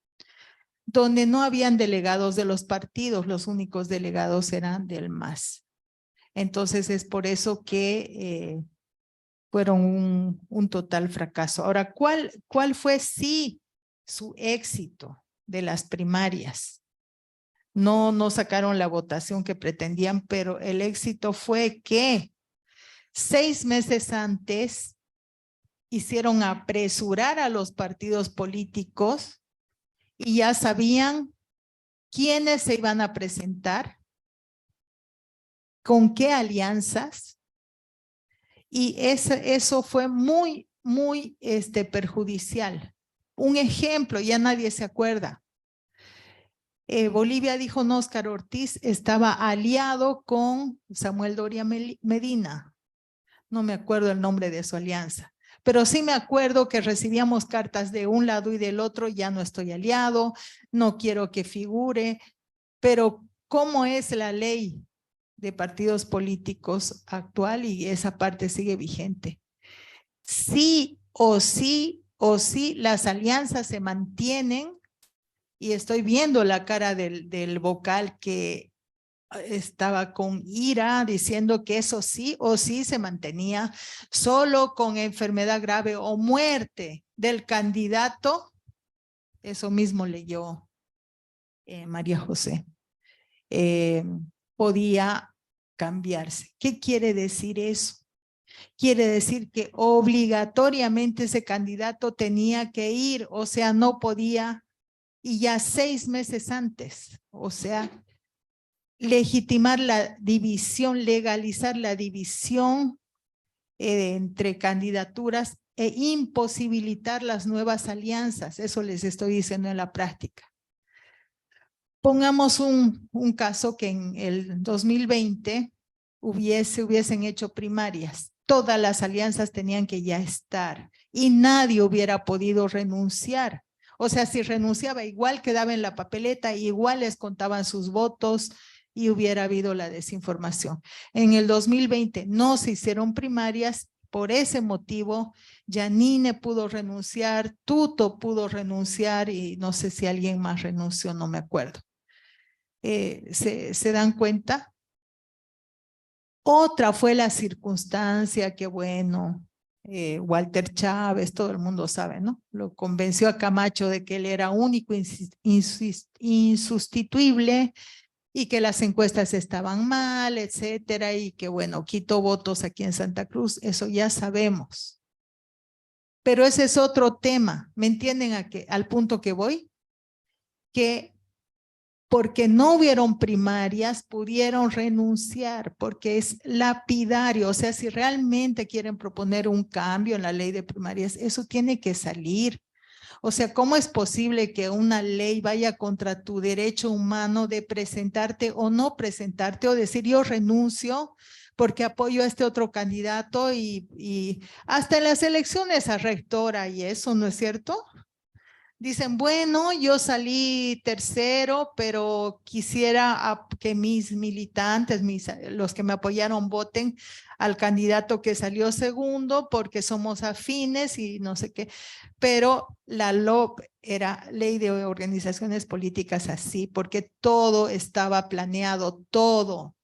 donde no habían delegados de los partidos, los únicos delegados eran del MAS. Entonces es por eso que fueron un total fracaso. Ahora, ¿cuál fue sí su éxito de las primarias? No sacaron la votación que pretendían, pero el éxito fue que 6 meses antes hicieron apresurar a los partidos políticos y ya sabían quiénes se iban a presentar, con qué alianzas, y eso fue muy perjudicial. Un ejemplo, ya nadie se acuerda. Bolivia dijo, no, Óscar Ortiz estaba aliado con Samuel Doria Medina. No me acuerdo el nombre de su alianza, pero sí me acuerdo que recibíamos cartas de un lado y del otro, ya no estoy aliado, no quiero que figure, pero ¿cómo es la ley de partidos políticos actual? Y esa parte sigue vigente. Sí o sí, las alianzas se mantienen, y estoy viendo la cara del vocal que estaba con ira diciendo que eso sí o sí se mantenía, solo con enfermedad grave o muerte del candidato. Eso mismo leyó María José. Podía cambiarse. ¿Qué quiere decir eso? Quiere decir que obligatoriamente ese candidato tenía que ir, o sea, no podía, y ya 6 meses antes, o sea, legitimar la división, legalizar la división entre candidaturas e imposibilitar las nuevas alianzas. Eso les estoy diciendo en la práctica. Pongamos un caso que en el 2020 hubiesen hecho primarias. Todas las alianzas tenían que ya estar y nadie hubiera podido renunciar. O sea, si renunciaba, igual quedaba en la papeleta, igual les contaban sus votos y hubiera habido la desinformación. En el 2020 no se hicieron primarias, por ese motivo Yanine pudo renunciar, Tuto pudo renunciar y no sé si alguien más renunció, no me acuerdo. ¿Se dan cuenta? Otra fue la circunstancia que, bueno, Walter Chávez, todo el mundo sabe, ¿no? Lo convenció a Camacho de que él era único, insustituible, y que las encuestas estaban mal, etcétera, y que, bueno, quitó votos aquí en Santa Cruz, eso ya sabemos. Pero ese es otro tema, ¿me entienden al punto que voy? Que porque no hubieron primarias, pudieron renunciar, porque es lapidario. O sea, si realmente quieren proponer un cambio en la ley de primarias, eso tiene que salir. O sea, ¿cómo es posible que una ley vaya contra tu derecho humano de presentarte o no presentarte, o decir yo renuncio porque apoyo a este otro candidato, y hasta en las elecciones a rectora y eso, ¿no es cierto? Dicen, bueno, yo salí tercero, pero quisiera que mis militantes, los que me apoyaron, voten al candidato que salió segundo porque somos afines y no sé qué. Pero la LOP era Ley de Organizaciones Políticas así, porque todo estaba planeado, todo,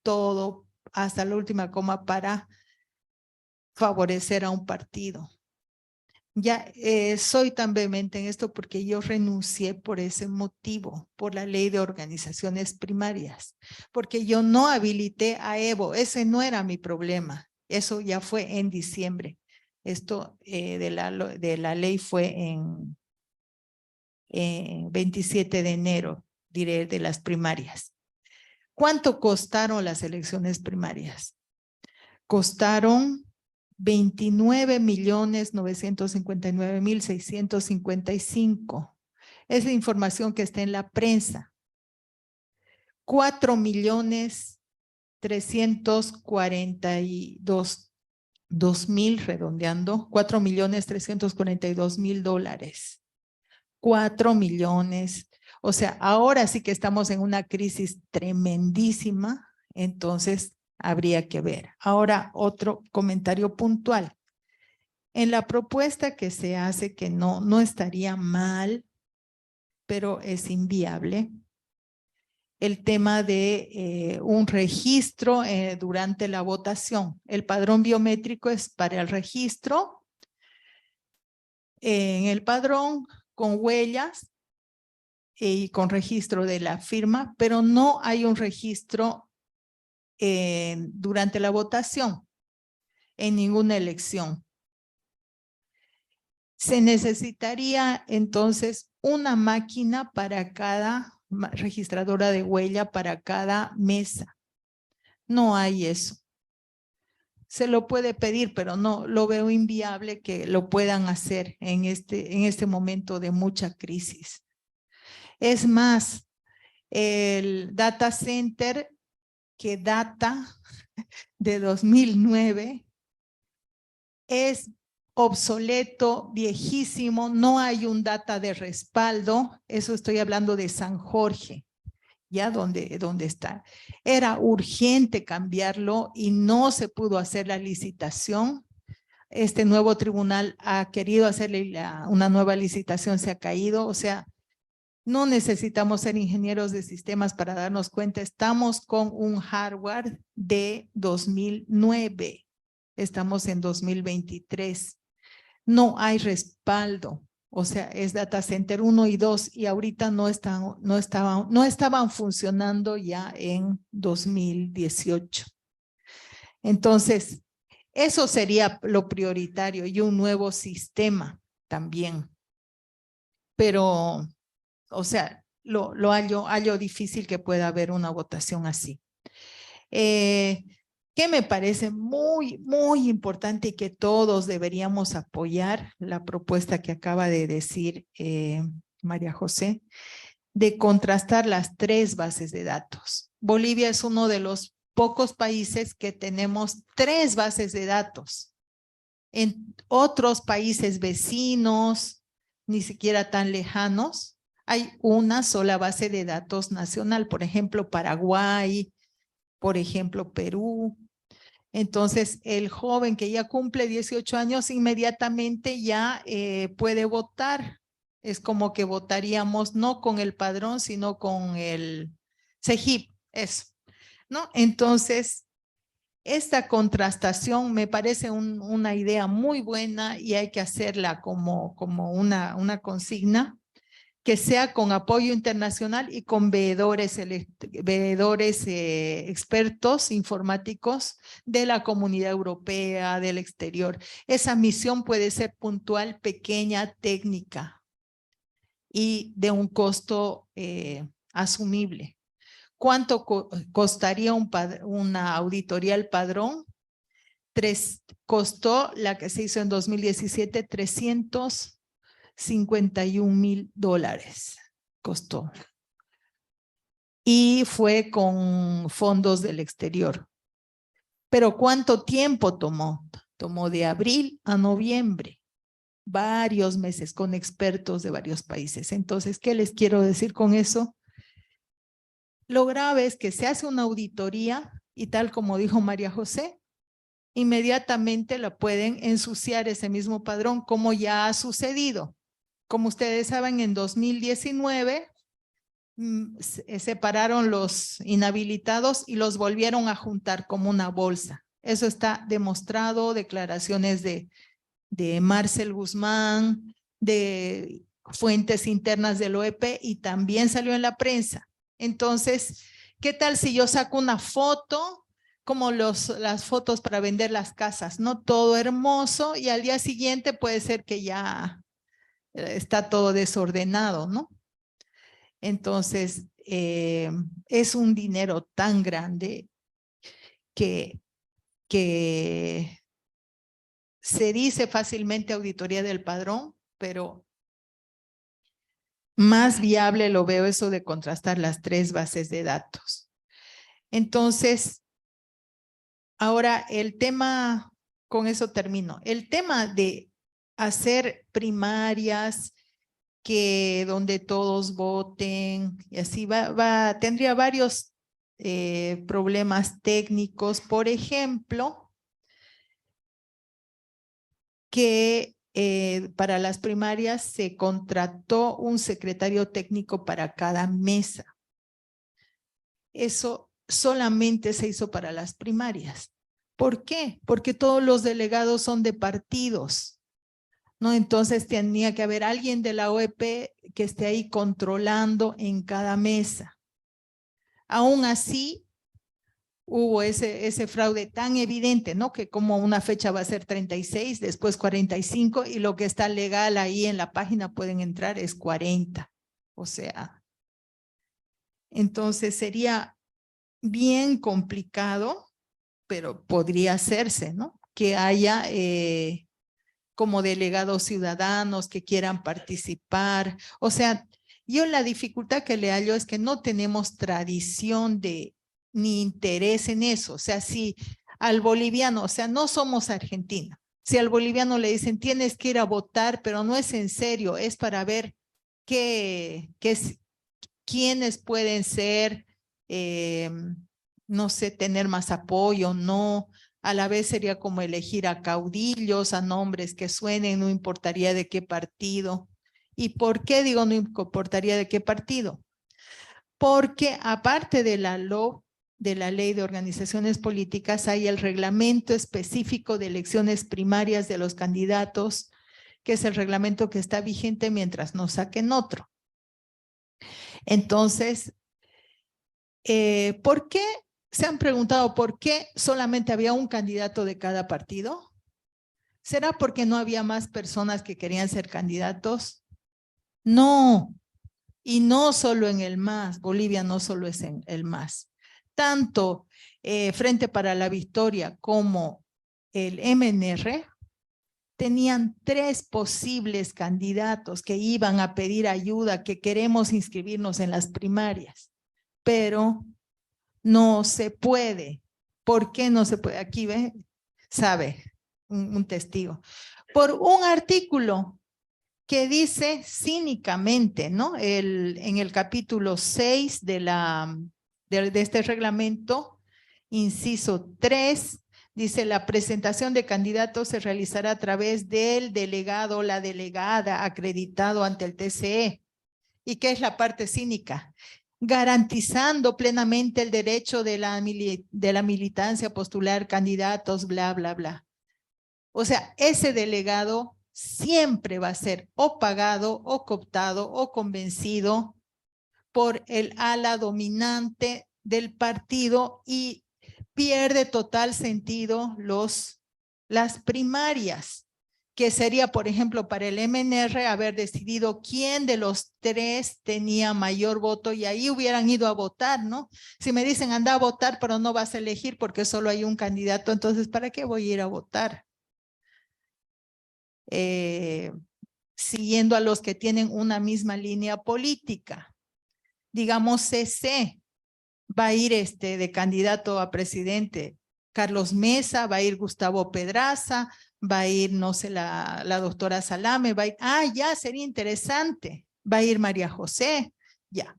hasta la última coma para favorecer a un partido. Ya soy tan vehemente en esto porque yo renuncié por ese motivo, por la ley de organizaciones primarias, porque yo no habilité a Evo, ese no era mi problema, eso ya fue en diciembre. Esto de la ley fue en 27 de enero, diré, de las primarias. ¿Cuánto costaron las elecciones primarias? Costaron 29.959.655. Es la información que está en la prensa. 4.342.000, redondeando, $4.342.000. 4 millones. O sea, ahora sí que estamos en una crisis tremendísima, entonces habría que ver. Ahora, otro comentario puntual. En la propuesta que se hace, que no estaría mal, pero es inviable. El tema de un registro durante la votación. El padrón biométrico es para el registro en el padrón con huellas y con registro de la firma, pero no hay un registro durante la votación en ninguna elección. Se necesitaría entonces una máquina para cada registradora de huella para cada mesa. No hay eso. Se lo puede pedir, pero no lo veo inviable que lo puedan hacer en este momento de mucha crisis. Es más, el data center que data de 2009 es obsoleto, viejísimo, no hay un data de respaldo. Eso estoy hablando de San Jorge, ya donde está. Era urgente cambiarlo y no se pudo hacer la licitación. Este nuevo tribunal ha querido hacerle una nueva licitación, se ha caído. O sea, no necesitamos ser ingenieros de sistemas para darnos cuenta. Estamos con un hardware de 2009. Estamos en 2023. No hay respaldo. O sea, es data center 1 y 2 y ahorita no estaban funcionando ya en 2018. Entonces, eso sería lo prioritario y un nuevo sistema también. Pero, o sea, lo hallo difícil que pueda haber una votación así. Que me parece muy, muy importante y que todos deberíamos apoyar la propuesta que acaba de decir María José, de contrastar las 3 bases de datos. Bolivia es uno de los pocos países que tenemos 3 bases de datos. En otros países vecinos, ni siquiera tan lejanos, hay una sola base de datos nacional, por ejemplo, Paraguay, por ejemplo, Perú. Entonces, el joven que ya cumple 18 años inmediatamente ya puede votar. Es como que votaríamos no con el padrón, sino con el CEGIP, eso, ¿no? Entonces, esta contrastación me parece una idea muy buena y hay que hacerla como una consigna que sea con apoyo internacional y con veedores expertos informáticos de la comunidad europea, del exterior. Esa misión puede ser puntual, pequeña, técnica y de un costo asumible. ¿Cuánto costaría una auditoría al padrón? Costó la que se hizo en 2017, $351,000 costó. Y fue con fondos del exterior. Pero ¿cuánto tiempo tomó? Tomó de abril a noviembre. Varios meses con expertos de varios países. Entonces, ¿qué les quiero decir con eso? Lo grave es que se hace una auditoría y tal como dijo María José, inmediatamente la pueden ensuciar ese mismo padrón como ya ha sucedido. Como ustedes saben, en 2019 separaron los inhabilitados y los volvieron a juntar como una bolsa. Eso está demostrado, declaraciones de Marcel Guzmán, de fuentes internas del OEP y también salió en la prensa. Entonces, ¿qué tal si yo saco una foto, como las fotos para vender las casas, ¿no? Todo hermoso y al día siguiente puede ser que ya está todo desordenado, ¿no? Entonces, es un dinero tan grande que se dice fácilmente auditoría del padrón, pero más viable lo veo eso de contrastar las 3 bases de datos. Entonces, ahora el tema, con eso termino, el tema de hacer primarias donde todos voten y así tendría varios problemas técnicos. Por ejemplo, que para las primarias se contrató un secretario técnico para cada mesa. Eso solamente se hizo para las primarias. ¿Por qué? Porque todos los delegados son de partidos, ¿no? Entonces tenía que haber alguien de la OEP que esté ahí controlando en cada mesa. Aún así, hubo ese fraude tan evidente, ¿no? Que como una fecha va a ser 36, después 45, y lo que está legal ahí en la página pueden entrar es 40. O sea, entonces sería bien complicado, pero podría hacerse, ¿no? Que haya como delegados ciudadanos que quieran participar. O sea, yo la dificultad que le hallo es que no tenemos tradición ni interés en eso. O sea, si al boliviano, o sea, no somos Argentina. Si al boliviano le dicen tienes que ir a votar, pero no es en serio, es para ver quiénes pueden ser, no sé, tener más apoyo, no. A la vez sería como elegir a caudillos, a nombres que suenen, no importaría de qué partido. ¿Y por qué digo no importaría de qué partido? Porque aparte de la Ley de Organizaciones Políticas, hay el reglamento específico de elecciones primarias de los candidatos, que es el reglamento que está vigente mientras no saquen otro. Entonces, ¿por qué? ¿Se han preguntado por qué solamente había un candidato de cada partido? ¿Será porque no había más personas que querían ser candidatos? No, y no solo en el MAS, Bolivia no solo es en el MAS. Tanto Frente para la Victoria como el MNR tenían 3 posibles candidatos que iban a pedir ayuda, que queremos inscribirnos en las primarias, pero no se puede. ¿Por qué no se puede? Aquí ve, sabe, un testigo. Por un artículo que dice cínicamente, ¿no? En el capítulo 6 de este reglamento, inciso 3, dice la presentación de candidatos se realizará a través del delegado o la delegada acreditado ante el TCE. ¿Y qué es la parte cínica? Garantizando plenamente el derecho de la militancia a postular candidatos, bla, bla, bla. O sea, ese delegado siempre va a ser o pagado, o cooptado, o convencido por el ala dominante del partido y pierde total sentido las primarias, que sería, por ejemplo, para el MNR haber decidido quién de los 3 tenía mayor voto y ahí hubieran ido a votar, ¿no? Si me dicen anda a votar, pero no vas a elegir porque solo hay un candidato, entonces ¿para qué voy a ir a votar? Siguiendo a los que tienen una misma línea política. Digamos CC, va a ir de candidato a presidente Carlos Mesa, va a ir Gustavo Pedraza, va a ir, no sé, la doctora Salame, va a ir, ya, sería interesante, va a ir María José, ya,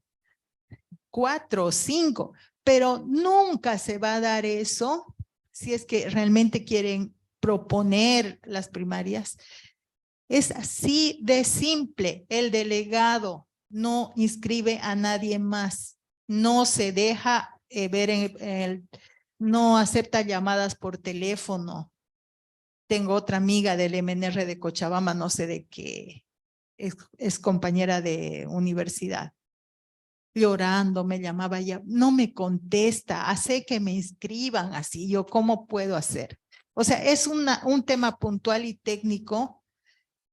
4 o 5, pero nunca se va a dar eso si es que realmente quieren proponer las primarias. Es así de simple, el delegado no inscribe a nadie más, no se deja ver no acepta llamadas por teléfono. Tengo otra amiga del MNR de Cochabamba, no sé de qué, es compañera de universidad. Llorando me llamaba ya, no me contesta, hace que me inscriban así, yo ¿cómo puedo hacer? O sea, es un tema puntual y técnico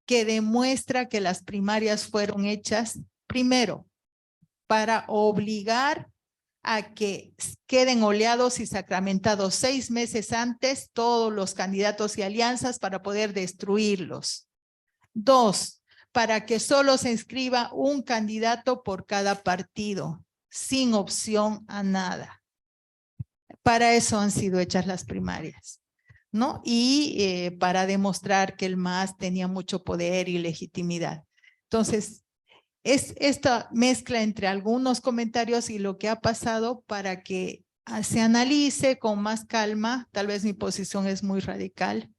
que demuestra que las primarias fueron hechas, primero, para obligar a que queden oleados y sacramentados 6 meses antes todos los candidatos y alianzas para poder destruirlos. 2, para que solo se inscriba un candidato por cada partido, sin opción a nada. Para eso han sido hechas las primarias, ¿no? Y para demostrar que el MAS tenía mucho poder y legitimidad. Entonces, es esta mezcla entre algunos comentarios y lo que ha pasado para que se analice con más calma. Tal vez mi posición es muy radical,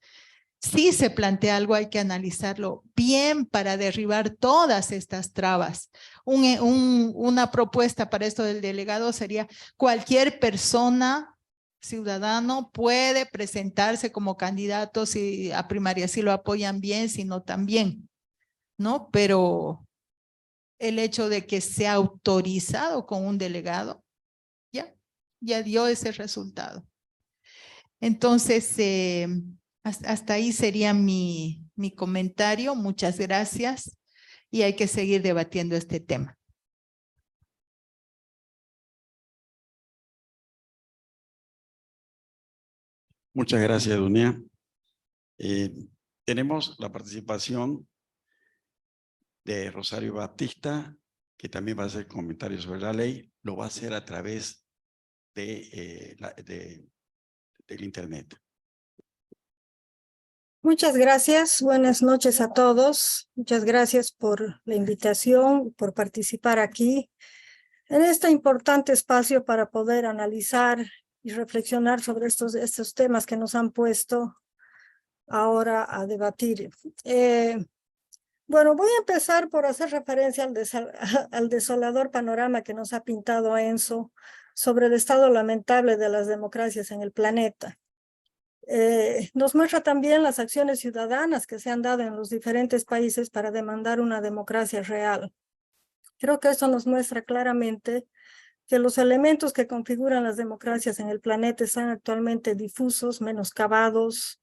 si se plantea algo, hay que analizarlo bien para derribar todas estas trabas. Una propuesta para esto del delegado sería: cualquier persona, ciudadano, puede presentarse como candidato si a primaria, si lo apoyan bien, si no también, ¿no? Pero el hecho de que sea autorizado con un delegado, ya dio ese resultado. Entonces, hasta ahí sería mi comentario. Muchas gracias y hay que seguir debatiendo este tema. Muchas gracias, Dunia. Tenemos la participación de Rosario Batista, que también va a hacer comentarios sobre la ley. Lo va a hacer a través del internet. Muchas gracias, buenas noches a todos. Muchas gracias por la invitación, por participar aquí en este importante espacio para poder analizar y reflexionar sobre estos temas que nos han puesto ahora a debatir. Bueno, voy a empezar por hacer referencia al desolador panorama que nos ha pintado Enzo sobre el estado lamentable de las democracias en el planeta. Nos muestra también las acciones ciudadanas que se han dado en los diferentes países para demandar una democracia real. Creo que esto nos muestra claramente que los elementos que configuran las democracias en el planeta están actualmente difusos, menoscabados,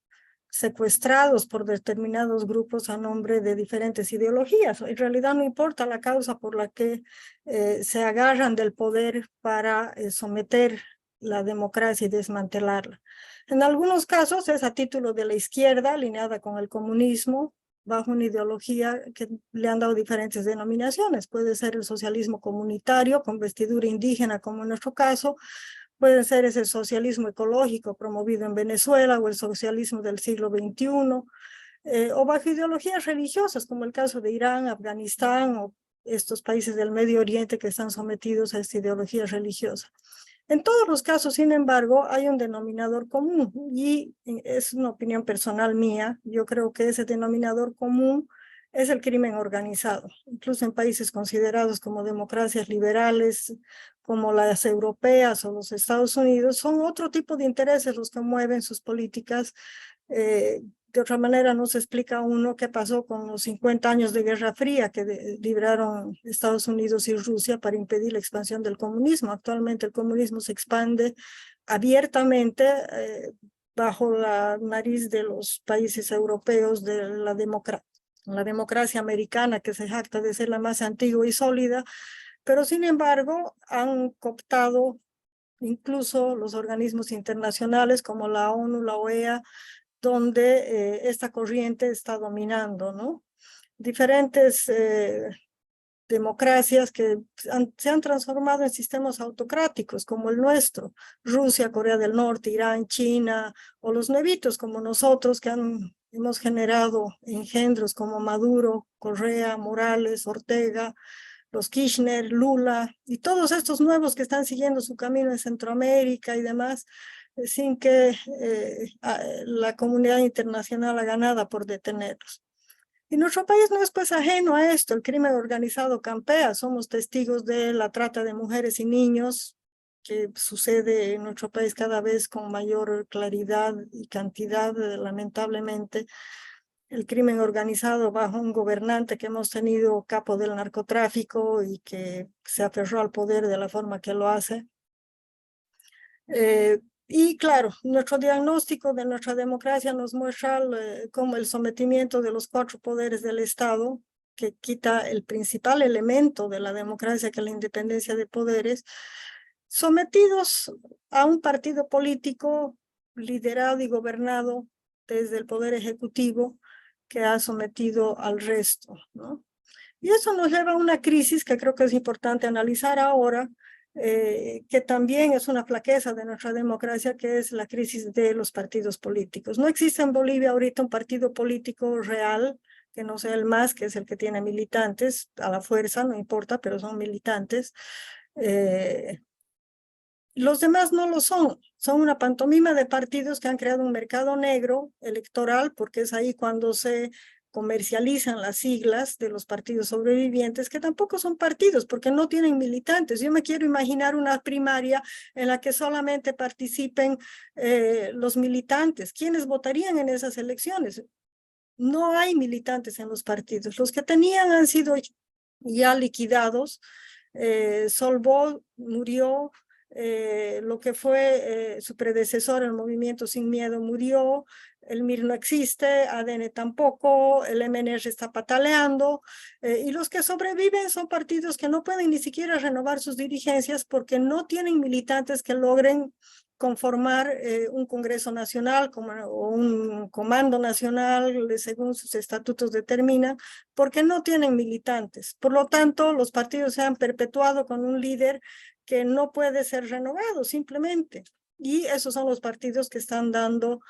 secuestrados por determinados grupos a nombre de diferentes ideologías. En realidad no importa la causa por la que se agarran del poder para someter la democracia y desmantelarla. En algunos casos es a título de la izquierda, alineada con el comunismo, bajo una ideología que le han dado diferentes denominaciones. Puede ser el socialismo comunitario, con vestidura indígena, como en nuestro caso. Puede ser ese socialismo ecológico promovido en Venezuela, o el socialismo del siglo XXI, o bajo ideologías religiosas, como el caso de Irán, Afganistán, o estos países del Medio Oriente que están sometidos a esta ideología religiosa. En todos los casos, sin embargo, hay un denominador común, y es una opinión personal mía. Yo creo que ese denominador común es el crimen organizado. Incluso en países considerados como democracias liberales, como las europeas o los Estados Unidos, son otro tipo de intereses los que mueven sus políticas. De otra manera no se explica uno qué pasó con los 50 años de Guerra Fría que libraron Estados Unidos y Rusia para impedir la expansión del comunismo. Actualmente el comunismo se expande abiertamente bajo la nariz de los países europeos de la democracia americana, que se jacta de ser la más antigua y sólida, pero sin embargo han cooptado incluso los organismos internacionales como la ONU, la OEA, donde esta corriente está dominando, ¿no? Diferentes democracias que se han transformado en sistemas autocráticos como el nuestro: Rusia, Corea del Norte, Irán, China, o los nuevitos como nosotros, que hemos generado engendros como Maduro, Correa, Morales, Ortega, los Kirchner, Lula, y todos estos nuevos que están siguiendo su camino en Centroamérica y demás, sin que la comunidad internacional haga nada por detenerlos. Y nuestro país no es pues ajeno a esto. El crimen organizado campea. Somos testigos de la trata de mujeres y niños, que sucede en nuestro país cada vez con mayor claridad y cantidad, lamentablemente. El crimen organizado bajo un gobernante que hemos tenido capo del narcotráfico y que se aferró al poder de la forma que lo hace. Y claro, nuestro diagnóstico de nuestra democracia nos muestra como el sometimiento de los 4 poderes del Estado, que quita el principal elemento de la democracia, que es la independencia de poderes, sometidos a un partido político liderado y gobernado desde el poder ejecutivo, que ha sometido al resto, ¿no? Y eso nos lleva a una crisis que creo que es importante analizar ahora, que también es una flaqueza de nuestra democracia, que es la crisis de los partidos políticos. No existe en Bolivia ahorita un partido político real, que no sea el MAS, que es el que tiene militantes, a la fuerza, no importa, pero son militantes. Los demás no lo son. Son una pantomima de partidos que han creado un mercado negro electoral, porque es ahí cuando se comercializan las siglas de los partidos sobrevivientes, que tampoco son partidos, porque no tienen militantes. Yo me quiero imaginar una primaria en la que solamente participen los militantes. ¿Quiénes votarían en esas elecciones? No hay militantes en los partidos. Los que tenían han sido ya liquidados. Solvó, murió. Lo que fue su predecesor, el Movimiento Sin Miedo, murió. El MIR no existe, ADN tampoco, el MNR está pataleando, y los que sobreviven son partidos que no pueden ni siquiera renovar sus dirigencias porque no tienen militantes que logren conformar un Congreso Nacional o un Comando Nacional, según sus estatutos determinan, porque no tienen militantes. Por lo tanto, los partidos se han perpetuado con un líder que no puede ser renovado simplemente. Y esos son los partidos que están dando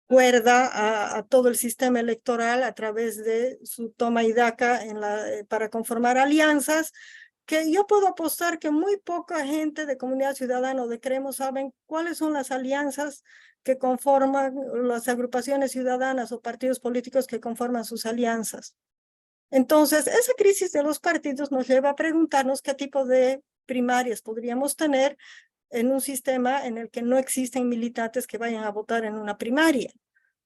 cuerda a todo el sistema electoral a través de su toma y daca para conformar alianzas, que yo puedo apostar que muy poca gente de Comunidad Ciudadana o de Creemos saben cuáles son las alianzas que conforman las agrupaciones ciudadanas o partidos políticos que conforman sus alianzas. Entonces, esa crisis de los partidos nos lleva a preguntarnos qué tipo de primarias podríamos tener en un sistema en el que no existen militantes que vayan a votar en una primaria,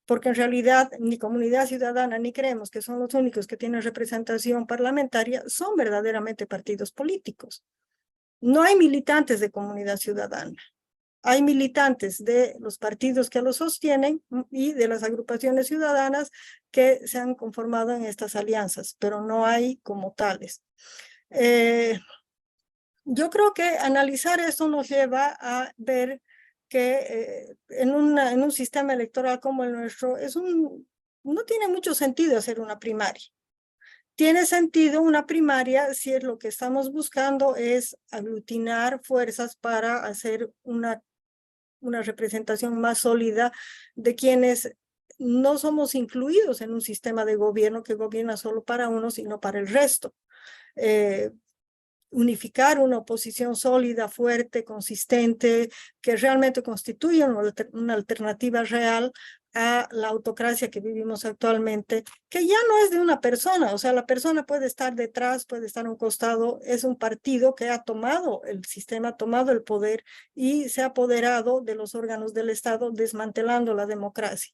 porque en realidad ni Comunidad Ciudadana ni Creemos, que son los únicos que tienen representación parlamentaria, son verdaderamente partidos políticos. No hay militantes de Comunidad Ciudadana. Hay militantes de los partidos que los sostienen y de las agrupaciones ciudadanas que se han conformado en estas alianzas, pero no hay como tales. Yo creo que analizar esto nos lleva a ver que en un sistema electoral como el nuestro no tiene mucho sentido hacer una primaria. Tiene sentido una primaria si es lo que estamos buscando es aglutinar fuerzas para hacer una representación más sólida de quienes no somos incluidos en un sistema de gobierno que gobierna solo para unos y no para el resto. Unificar una oposición sólida, fuerte, consistente, que realmente constituya una alternativa real a la autocracia que vivimos actualmente, que ya no es de una persona, o sea, la persona puede estar detrás, puede estar a un costado, es un partido que ha tomado el sistema, ha tomado el poder y se ha apoderado de los órganos del Estado, desmantelando la democracia.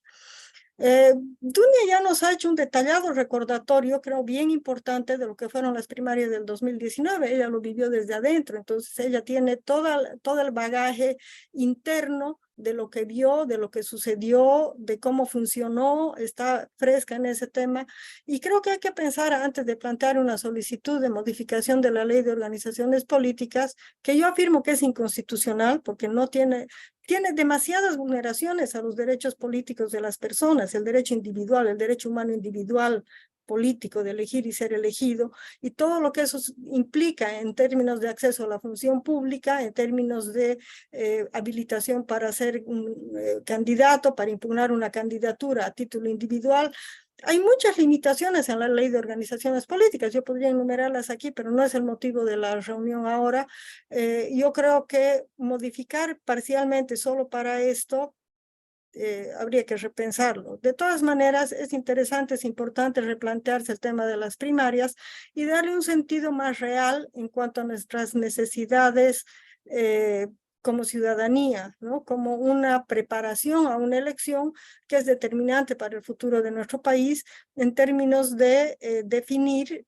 Dunia ya nos ha hecho un detallado recordatorio, creo bien importante, de lo que fueron las primarias del 2019. Ella lo vivió desde adentro, entonces ella tiene todo el bagaje interno de lo que vio, de lo que sucedió, de cómo funcionó, está fresca en ese tema. Y creo que hay que pensar antes de plantear una solicitud de modificación de la Ley de Organizaciones Políticas, que yo afirmo que es inconstitucional porque no tiene demasiadas vulneraciones a los derechos políticos de las personas, el derecho individual, el derecho humano individual político de elegir y ser elegido, y todo lo que eso implica en términos de acceso a la función pública, en términos de habilitación para ser un candidato, para impugnar una candidatura a título individual. Hay muchas limitaciones en la Ley de Organizaciones Políticas, yo podría enumerarlas aquí, pero no es el motivo de la reunión ahora. Yo creo que modificar parcialmente solo para esto habría que repensarlo. De todas maneras, es interesante, es importante replantearse el tema de las primarias y darle un sentido más real en cuanto a nuestras necesidades como ciudadanía, ¿no? Como una preparación a una elección que es determinante para el futuro de nuestro país en términos de definir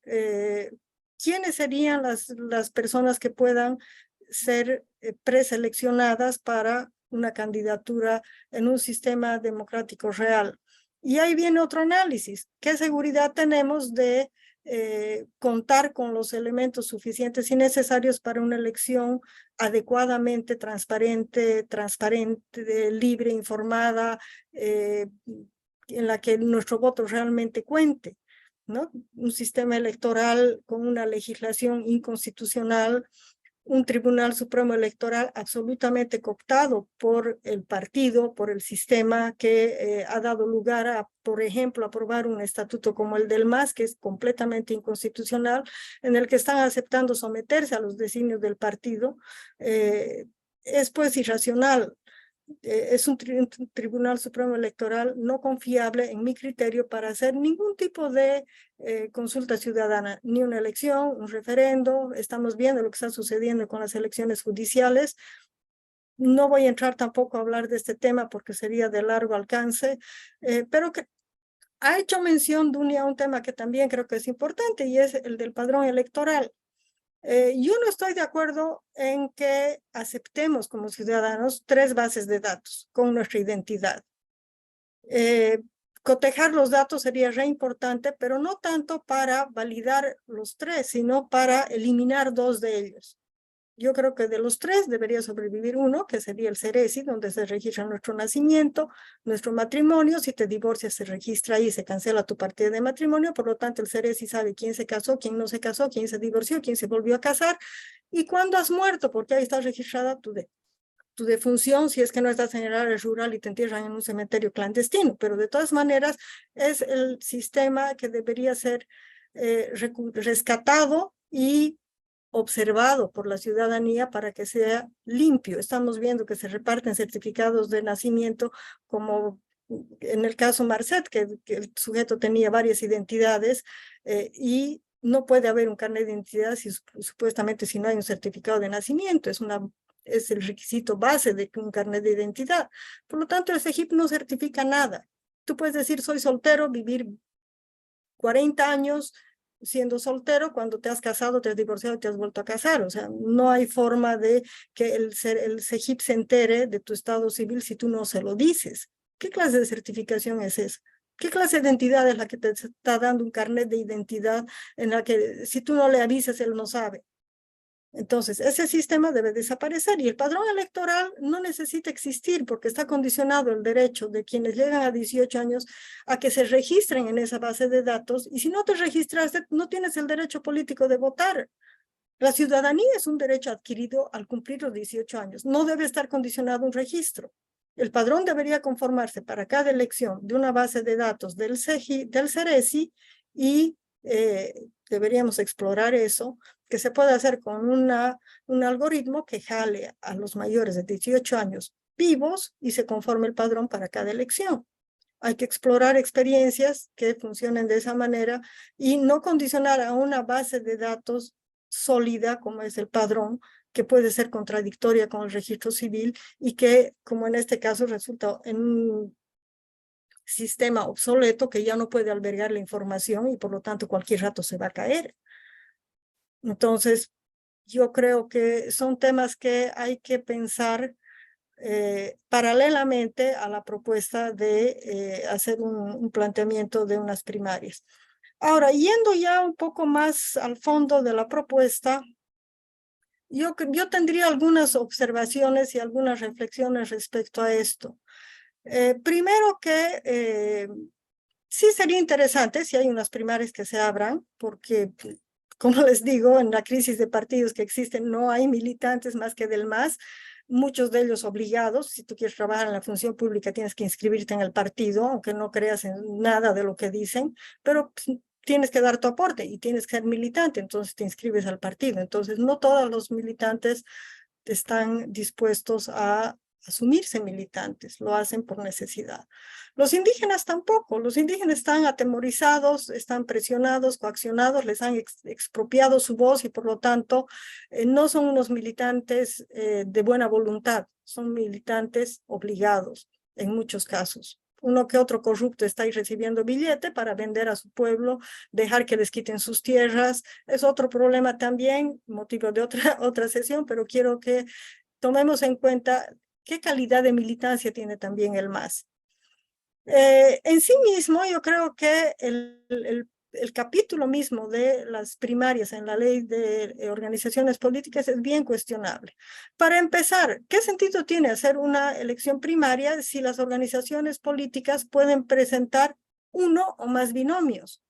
quiénes serían las personas que puedan ser preseleccionadas para una candidatura en un sistema democrático real. Y ahí viene otro análisis. ¿Qué seguridad tenemos de contar con los elementos suficientes y necesarios para una elección adecuadamente transparente, libre, informada, en la que nuestro voto realmente cuente, ¿no? Un sistema electoral con una legislación inconstitucional, un Tribunal Supremo Electoral absolutamente cooptado por el partido, por el sistema que ha dado lugar a, por ejemplo, aprobar un estatuto como el del MAS, que es completamente inconstitucional, en el que están aceptando someterse a los designios del partido. Es pues irracional. Es un Tribunal Supremo Electoral no confiable en mi criterio para hacer ningún tipo de consulta ciudadana, ni una elección, un referendo. Estamos viendo lo que está sucediendo con las elecciones judiciales. No voy a entrar tampoco a hablar de este tema porque sería de largo alcance, pero que ha hecho mención Dunia a un tema que también creo que es importante y es el del padrón electoral. Yo no estoy de acuerdo en que aceptemos como ciudadanos 3 bases de datos con nuestra identidad. Cotejar los datos sería re importante, pero no tanto para validar los 3, sino para eliminar 2 de ellos. Yo creo que de los 3 debería sobrevivir uno, que sería el CERESI, donde se registra nuestro nacimiento, nuestro matrimonio. Si te divorcias, se registra ahí, se cancela tu partida de matrimonio. Por lo tanto, el CERESI sabe quién se casó, quién no se casó, quién se divorció, quién se volvió a casar y cuándo has muerto, porque ahí está registrada tu defunción, si es que no estás en el área rural y te entierran en un cementerio clandestino. Pero de todas maneras, es el sistema que debería ser rescatado y observado por la ciudadanía para que sea limpio. Estamos viendo que se reparten certificados de nacimiento como en el caso Marcet, que el sujeto tenía varias identidades y no puede haber un carnet de identidad supuestamente si no hay un certificado de nacimiento. Es el requisito base de un carnet de identidad. Por lo tanto, el CEGIP no certifica nada. Tú puedes decir soy soltero, vivir 40 años, siendo soltero, cuando te has casado, te has divorciado, te has vuelto a casar. O sea, no hay forma de que el CEGIP se entere de tu estado civil si tú no se lo dices. ¿Qué clase de certificación es esa? ¿Qué clase de identidad es la que te está dando un carnet de identidad en la que si tú no le avisas, él no sabe? Entonces, ese sistema debe desaparecer y el padrón electoral no necesita existir porque está condicionado el derecho de quienes llegan a 18 años a que se registren en esa base de datos y si no te registraste, no tienes el derecho político de votar. La ciudadanía es un derecho adquirido al cumplir los 18 años. No debe estar condicionado a un registro. El padrón debería conformarse para cada elección de una base de datos del CERESI y deberíamos explorar eso, que se puede hacer con un algoritmo que jale a los mayores de 18 años vivos y se conforme el padrón para cada elección. Hay que explorar experiencias que funcionen de esa manera y no condicionar a una base de datos sólida como es el padrón, que puede ser contradictoria con el registro civil y que, como en este caso, resulta en un sistema obsoleto que ya no puede albergar la información y por lo tanto cualquier rato se va a caer. Entonces, yo creo que son temas que hay que pensar paralelamente a la propuesta de hacer un planteamiento de unas primarias. Ahora, yendo ya un poco más al fondo de la propuesta, yo tendría algunas observaciones y algunas reflexiones respecto a esto. Primero que sí sería interesante si hay unas primarias que se abran, porque, como les digo, en la crisis de partidos que existen no hay militantes más que del MAS, muchos de ellos obligados. Si tú quieres trabajar en la función pública tienes que inscribirte en el partido, aunque no creas en nada de lo que dicen, pero tienes que dar tu aporte y tienes que ser militante, entonces te inscribes al partido. Entonces no todos los militantes están dispuestos a asumirse militantes, lo hacen por necesidad. Los indígenas tampoco, los indígenas están atemorizados, están presionados, coaccionados, les han expropiado su voz y por lo tanto no son unos militantes de buena voluntad, son militantes obligados en muchos casos. Uno que otro corrupto está ahí recibiendo billete para vender a su pueblo, dejar que les quiten sus tierras. Es otro problema también, motivo de otra sesión, pero quiero que tomemos en cuenta qué calidad de militancia tiene también el MAS. En sí mismo, yo creo que el capítulo mismo de las primarias en la ley de organizaciones políticas es bien cuestionable. Para empezar, ¿qué sentido tiene hacer una elección primaria si las organizaciones políticas pueden presentar uno o más binomios?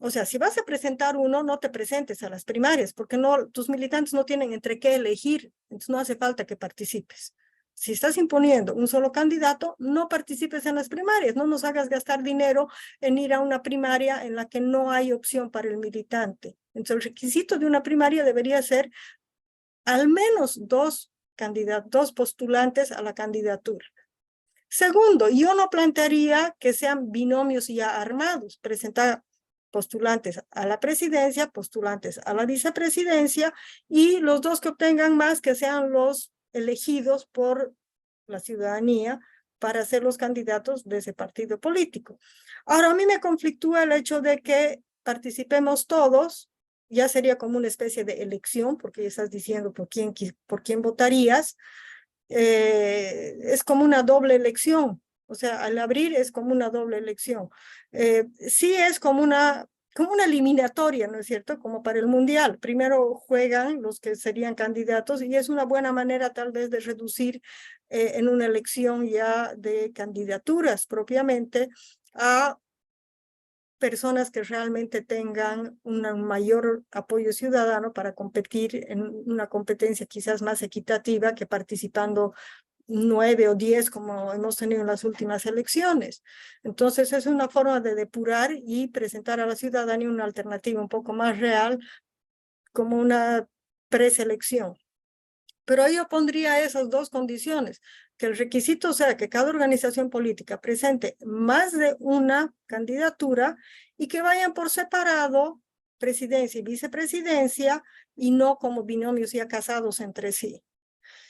O sea, si vas a presentar uno, no te presentes a las primarias, porque no, tus militantes no tienen entre qué elegir, entonces no hace falta que participes. Si estás imponiendo un solo candidato, no participes en las primarias, no nos hagas gastar dinero en ir a una primaria en la que no hay opción para el militante. Entonces, el requisito de una primaria debería ser al menos dos postulantes a la candidatura. Segundo, yo no plantearía que sean binomios ya armados, presentar postulantes a la presidencia, postulantes a la vicepresidencia, y los dos que obtengan más que sean los elegidos por la ciudadanía para ser los candidatos de ese partido político. Ahora, a mí me conflictúa el hecho de que participemos todos, ya sería como una especie de elección, porque ya estás diciendo por quién votarías. Es como una doble elección, o sea, al abrir es como una doble elección. Sí es como una eliminatoria, ¿no es cierto? Como para el mundial. Primero juegan los que serían candidatos y es una buena manera tal vez de reducir en una elección ya de candidaturas propiamente a personas que realmente tengan un mayor apoyo ciudadano para competir en una competencia quizás más equitativa que participando 9 o 10 como hemos tenido en las últimas elecciones. Entonces es una forma de depurar y presentar a la ciudadanía una alternativa un poco más real como una preselección. Pero yo pondría esas dos condiciones, que el requisito sea que cada organización política presente más de una candidatura y que vayan por separado presidencia y vicepresidencia y no como binomios ya casados entre sí.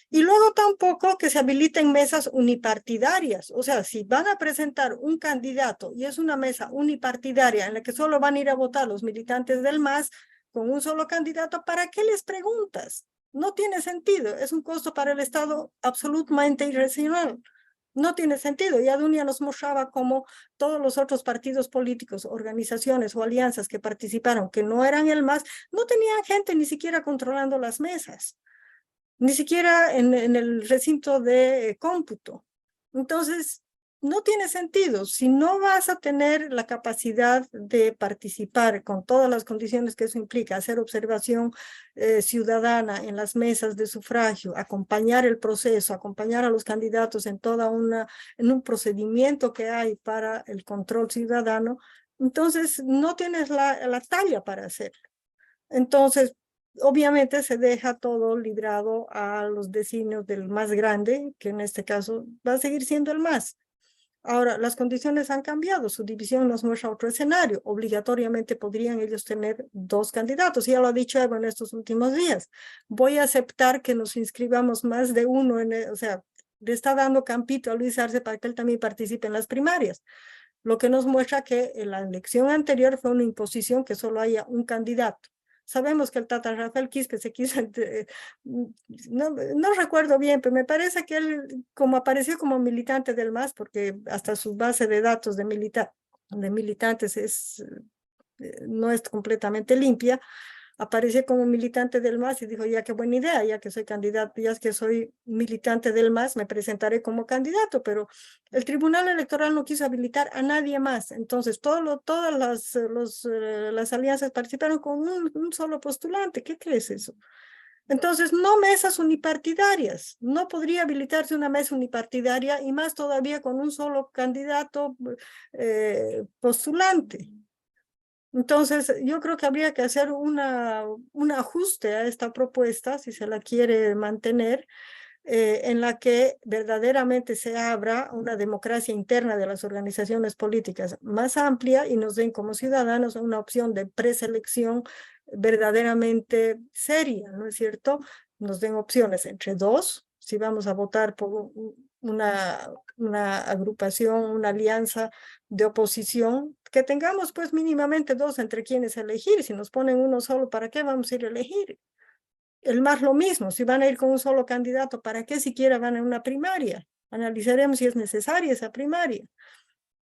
Y luego tampoco que se habiliten mesas unipartidarias. O sea, si van a presentar un candidato y es una mesa unipartidaria en la que solo van a ir a votar los militantes del MAS con un solo candidato, ¿para qué les preguntas? No tiene sentido. Es un costo para el Estado absolutamente irracional. No tiene sentido. Ya Dunia nos mostraba cómo todos los otros partidos políticos, organizaciones o alianzas que participaron, que no eran el MAS, no tenían gente ni siquiera controlando las mesas, ni siquiera en el recinto de cómputo. Entonces, no tiene sentido. Si no vas a tener la capacidad de participar con todas las condiciones que eso implica, hacer observación ciudadana en las mesas de sufragio, acompañar el proceso, acompañar a los candidatos en un procedimiento que hay para el control ciudadano, entonces no tienes la talla para hacerlo. Entonces, obviamente se deja todo librado a los designios del más grande, que en este caso va a seguir siendo el MAS. Ahora, las condiciones han cambiado, su división nos muestra otro escenario. Obligatoriamente podrían ellos tener dos candidatos, ya lo ha dicho Evo en estos últimos días. Voy a aceptar que nos inscribamos más de uno, o sea, le está dando campito a Luis Arce para que él también participe en las primarias, lo que nos muestra que en la elección anterior fue una imposición que solo haya un candidato. Sabemos que el Tata Rafael Quispe se quiso, no recuerdo bien, pero me parece que él como apareció como militante del MAS, porque hasta su base de datos de militantes no es completamente limpia, apareció como militante del MAS y dijo, ya qué buena idea, ya que soy candidato, ya que soy militante del MAS, me presentaré como candidato, pero el Tribunal Electoral no quiso habilitar a nadie más. Entonces, todas las alianzas participaron con un solo postulante. ¿Qué crees eso? Entonces, no mesas unipartidarias. No podría habilitarse una mesa unipartidaria y más todavía con un solo candidato postulante. Entonces, yo creo que habría que hacer un ajuste a esta propuesta, si se la quiere mantener, en la que verdaderamente se abra una democracia interna de las organizaciones políticas más amplia y nos den como ciudadanos una opción de preselección verdaderamente seria, ¿no es cierto? Nos den opciones entre dos, si vamos a votar por una agrupación, una alianza de oposición, que tengamos pues mínimamente dos entre quienes elegir. Si nos ponen uno solo, ¿para qué vamos a ir a elegir? El MAS lo mismo, si van a ir con un solo candidato, ¿para qué siquiera van a una primaria? Analizaremos si es necesaria esa primaria.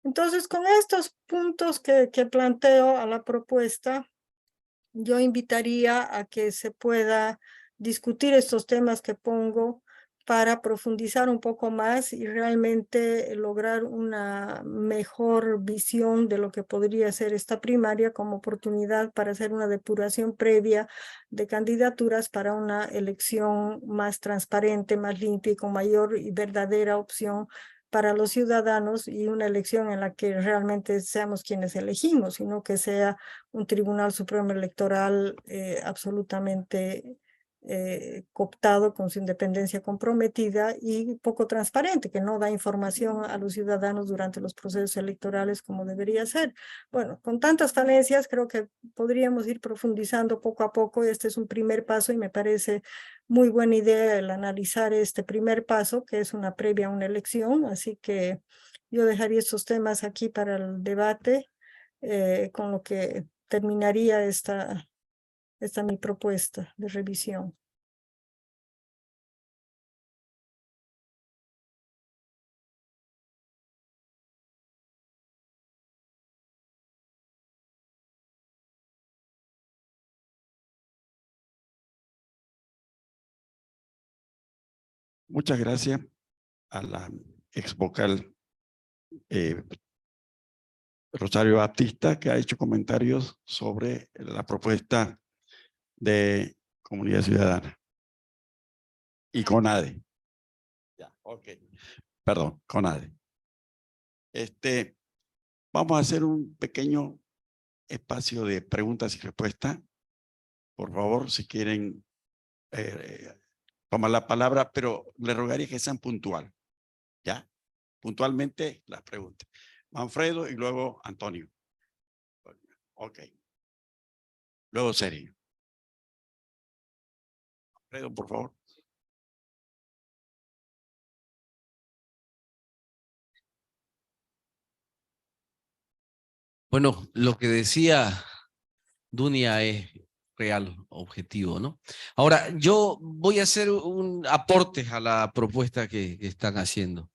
Entonces, con estos puntos que planteo a la propuesta, yo invitaría a que se pueda discutir estos temas que pongo para profundizar un poco más y realmente lograr una mejor visión de lo que podría ser esta primaria como oportunidad para hacer una depuración previa de candidaturas para una elección más transparente, más limpia y con mayor y verdadera opción para los ciudadanos, y una elección en la que realmente seamos quienes elegimos, sino que sea un Tribunal Supremo Electoral absolutamente cooptado, con su independencia comprometida y poco transparente, que no da información a los ciudadanos durante los procesos electorales como debería ser. Bueno, con tantas falencias creo que podríamos ir profundizando poco a poco. Este es un primer paso y me parece muy buena idea el analizar este primer paso, que es una previa a una elección, así que yo dejaría estos temas aquí para el debate, con lo que terminaría esta mi propuesta de revisión. Muchas gracias a la ex vocal Rosario Baptista, que ha hecho comentarios sobre la propuesta de Comunidad Ciudadana y CONADE. Ya, ok. Perdón, CONADE. Vamos a hacer un pequeño espacio de preguntas y respuestas. Por favor, si quieren tomar la palabra, pero le rogaría que sean puntual. ¿Ya? Puntualmente las preguntas. Manfredo y luego Antonio. Ok. Luego Sergio. Manfredo, por favor. Bueno, lo que decía Dunia es real, objetivo, ¿no? Ahora, yo voy a hacer un aporte a la propuesta que están haciendo.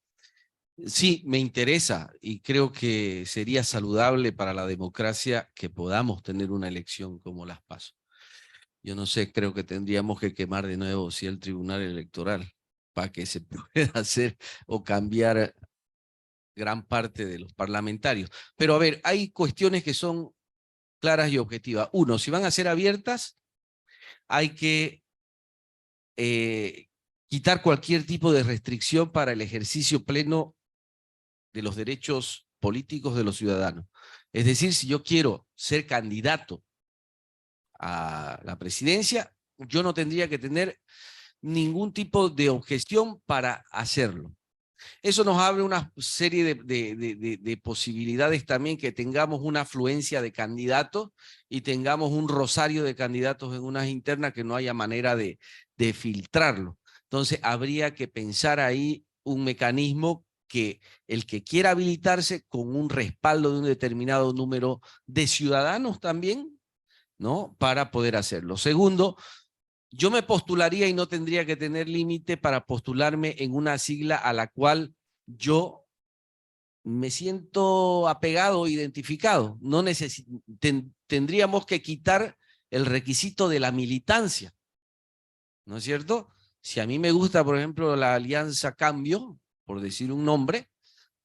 Sí, me interesa y creo que sería saludable para la democracia que podamos tener una elección como las PASO. Yo no sé, creo que tendríamos que quemar de nuevo si el Tribunal Electoral para que se pueda hacer o cambiar gran parte de los parlamentarios. Pero a ver, hay cuestiones que son claras y objetivas. Uno, si van a ser abiertas, hay que quitar cualquier tipo de restricción para el ejercicio pleno de los derechos políticos de los ciudadanos. Es decir, si yo quiero ser candidato a la presidencia, yo no tendría que tener ningún tipo de objeción para hacerlo. Eso nos abre una serie de posibilidades también, que tengamos una afluencia de candidatos y tengamos un rosario de candidatos en unas internas que no haya manera de filtrarlo. Entonces habría que pensar ahí un mecanismo que el que quiera habilitarse con un respaldo de un determinado número de ciudadanos también, ¿no? Para poder hacerlo. Segundo, yo me postularía y no tendría que tener límite para postularme en una sigla a la cual yo me siento apegado, identificado. No tendríamos que quitar el requisito de la militancia, ¿no es cierto? Si a mí me gusta, por ejemplo, la Alianza Cambio, por decir un nombre,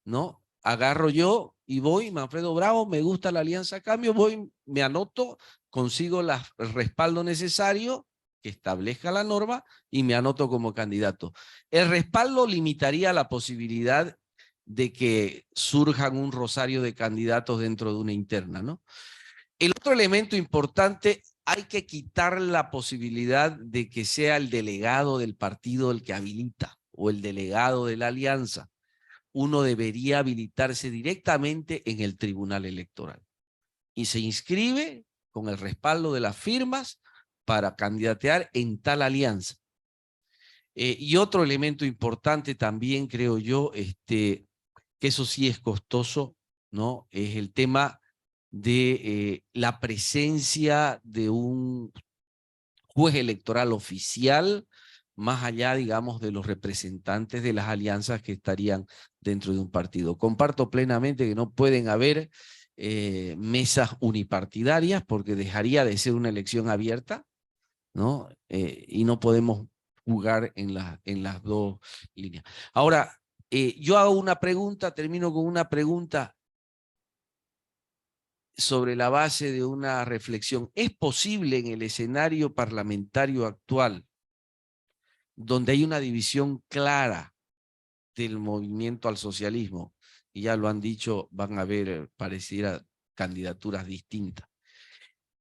¿no? Agarro yo y voy, Manfredo Bravo, me gusta la Alianza Cambio, voy, me anoto, consigo el respaldo necesario que establezca la norma y me anoto como candidato. El respaldo limitaría la posibilidad de que surjan un rosario de candidatos dentro de una interna, ¿no? El otro elemento importante, hay que quitar la posibilidad de que sea el delegado del partido el que habilita o el delegado de la alianza. Uno debería habilitarse directamente en el Tribunal Electoral y se inscribe con el respaldo de las firmas para candidatear en tal alianza. Y otro elemento importante también, creo yo, que eso sí es costoso, ¿no? Es el tema de la presencia de un juez electoral oficial, más allá, digamos, de los representantes de las alianzas que estarían dentro de un partido. Comparto plenamente que no pueden haber mesas unipartidarias porque dejaría de ser una elección abierta, ¿no? Y no podemos jugar en las dos líneas. Ahora, yo hago una pregunta, termino con una pregunta sobre la base de una reflexión. ¿Es posible en el escenario parlamentario actual, donde hay una división clara del movimiento al socialismo, y ya lo han dicho, van a haber, pareciera, candidaturas distintas,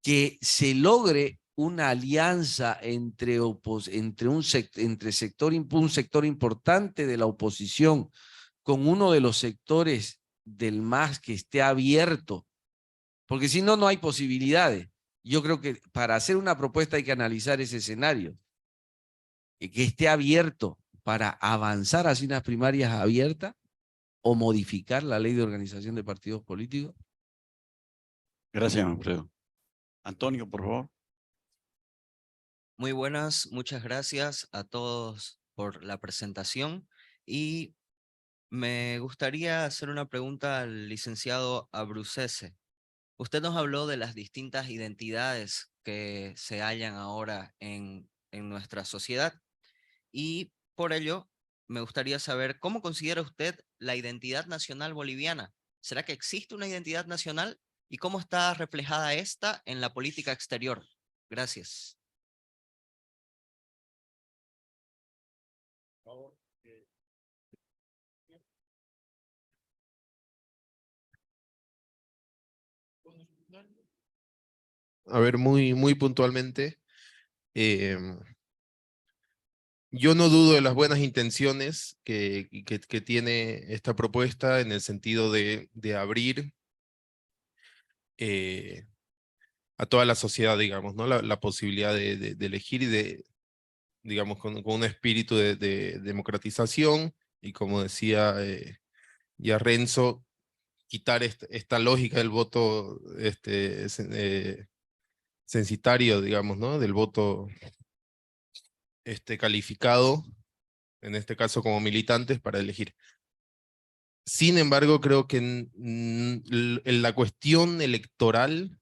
que se logre una alianza entre un sector importante de la oposición con uno de los sectores del MAS que esté abierto? Porque si no, no hay posibilidades. Yo creo que para hacer una propuesta hay que analizar ese escenario, que esté abierto para avanzar hacia unas primarias abiertas o modificar la ley de organización de partidos políticos. Gracias, Manfredo. Antonio, por favor. Muy buenas, muchas gracias a todos por la presentación y me gustaría hacer una pregunta al licenciado Abruzzese. Usted nos habló de las distintas identidades que se hallan ahora en nuestra sociedad y por ello me gustaría saber cómo considera usted la identidad nacional boliviana. ¿Será que existe una identidad nacional y cómo está reflejada esta en la política exterior? Gracias. A ver, muy puntualmente, yo no dudo de las buenas intenciones que tiene esta propuesta en el sentido de abrir a toda la sociedad, digamos, ¿no? La posibilidad de elegir y digamos, con un espíritu de democratización y, como decía ya Renzo, quitar esta lógica del voto censitario, digamos, ¿no? Del voto calificado, en este caso como militantes, para elegir. Sin embargo, creo que en la cuestión electoral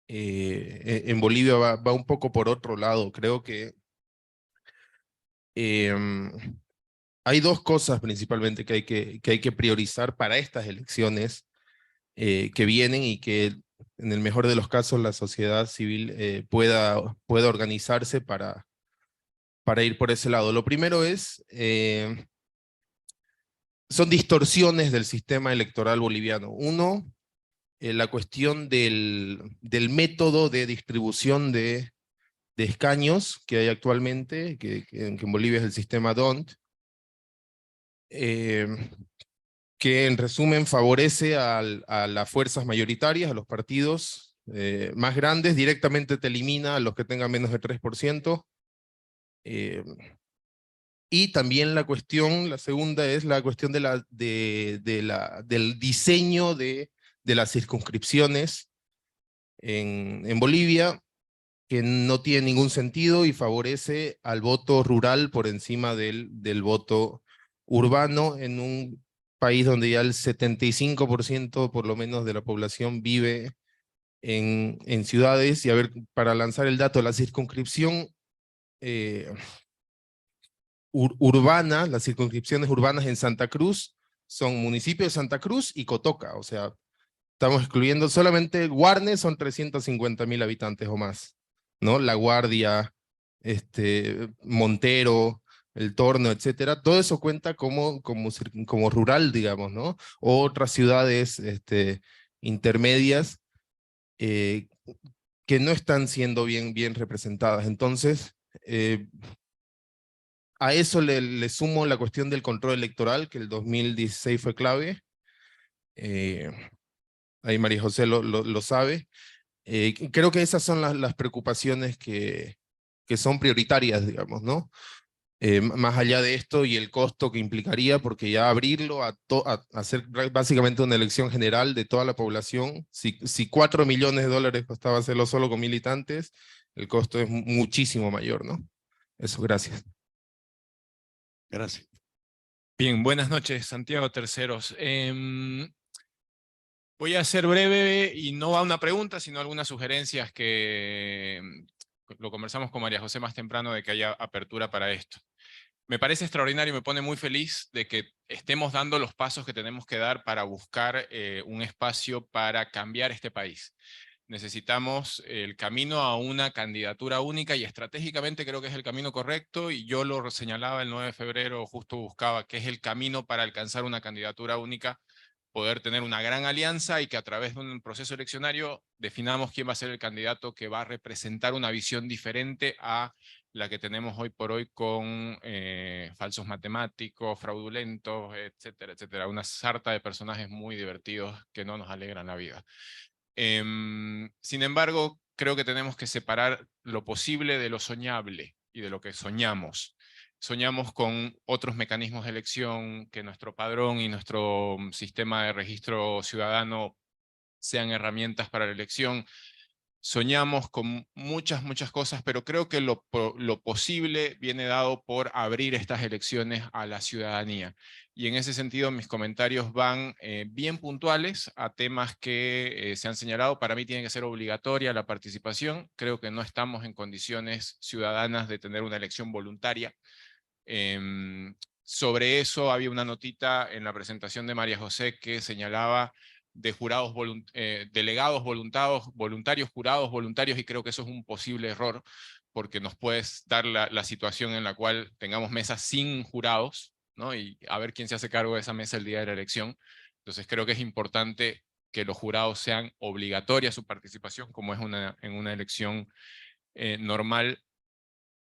en Bolivia va un poco por otro lado. Creo que hay dos cosas principalmente que hay que priorizar para estas elecciones que vienen y que en el mejor de los casos la sociedad civil pueda organizarse para ir por ese lado. Lo primero son distorsiones del sistema electoral boliviano. Uno, la cuestión del método de distribución de escaños que hay actualmente, que en Bolivia es el sistema DONT, que en resumen favorece a las fuerzas mayoritarias, a los partidos más grandes, directamente te elimina a los que tengan menos de 3%. Y también la segunda es la cuestión del diseño de las circunscripciones en Bolivia, que no tiene ningún sentido y favorece al voto rural por encima del voto urbano en un país donde ya el 75% por lo menos de la población vive en ciudades. Y a ver, para lanzar el dato, la circunscripción urbana, las circunscripciones urbanas en Santa Cruz son municipio de Santa Cruz y Cotoca, o sea, estamos excluyendo solamente Guarne, son 350,000 habitantes o más, ¿no? La Guardia, Montero, El Torno, etcétera, todo eso cuenta como rural, digamos, ¿no? O otras ciudades intermedias que no están siendo bien representadas. Entonces, a eso le sumo la cuestión del control electoral, que el 2016 fue clave. Ahí María José lo sabe. Creo que esas son las preocupaciones que son prioritarias, digamos, ¿no? Más allá de esto y el costo que implicaría, porque ya abrirlo a hacer básicamente una elección general de toda la población, si 4 millones de dólares costaba hacerlo solo con militantes, el costo es muchísimo mayor, ¿no? Eso, gracias. Gracias. Bien, buenas noches, Santiago Terceros. Voy a ser breve y no a una pregunta, sino algunas sugerencias que lo conversamos con María José más temprano, de que haya apertura para esto. Me parece extraordinario y me pone muy feliz de que estemos dando los pasos que tenemos que dar para buscar un espacio para cambiar este país. Necesitamos el camino a una candidatura única y estratégicamente creo que es el camino correcto, y yo lo señalaba el 9 de febrero, justo buscaba que es el camino para alcanzar una candidatura única, poder tener una gran alianza y que a través de un proceso eleccionario definamos quién va a ser el candidato que va a representar una visión diferente a la que tenemos hoy por hoy con falsos matemáticos, fraudulentos, etcétera, etcétera. Una sarta de personajes muy divertidos que no nos alegran la vida. Sin embargo, creo que tenemos que separar lo posible de lo soñable y de lo que soñamos. Soñamos con otros mecanismos de elección, que nuestro padrón y nuestro sistema de registro ciudadano sean herramientas para la elección. Soñamos con muchas cosas, pero creo que lo posible viene dado por abrir estas elecciones a la ciudadanía. Y en ese sentido mis comentarios van bien puntuales a temas que se han señalado. Para mí tiene que ser obligatoria la participación. Creo que no estamos en condiciones ciudadanas de tener una elección voluntaria. Sobre eso había una notita en la presentación de María José que señalaba de jurados delegados voluntarios, jurados voluntarios, y creo que eso es un posible error, porque nos puede dar la situación en la cual tengamos mesas sin jurados, ¿no? Y a ver quién se hace cargo de esa mesa el día de la elección. Entonces creo que es importante que los jurados sean obligatorias su participación, como es en una elección normal.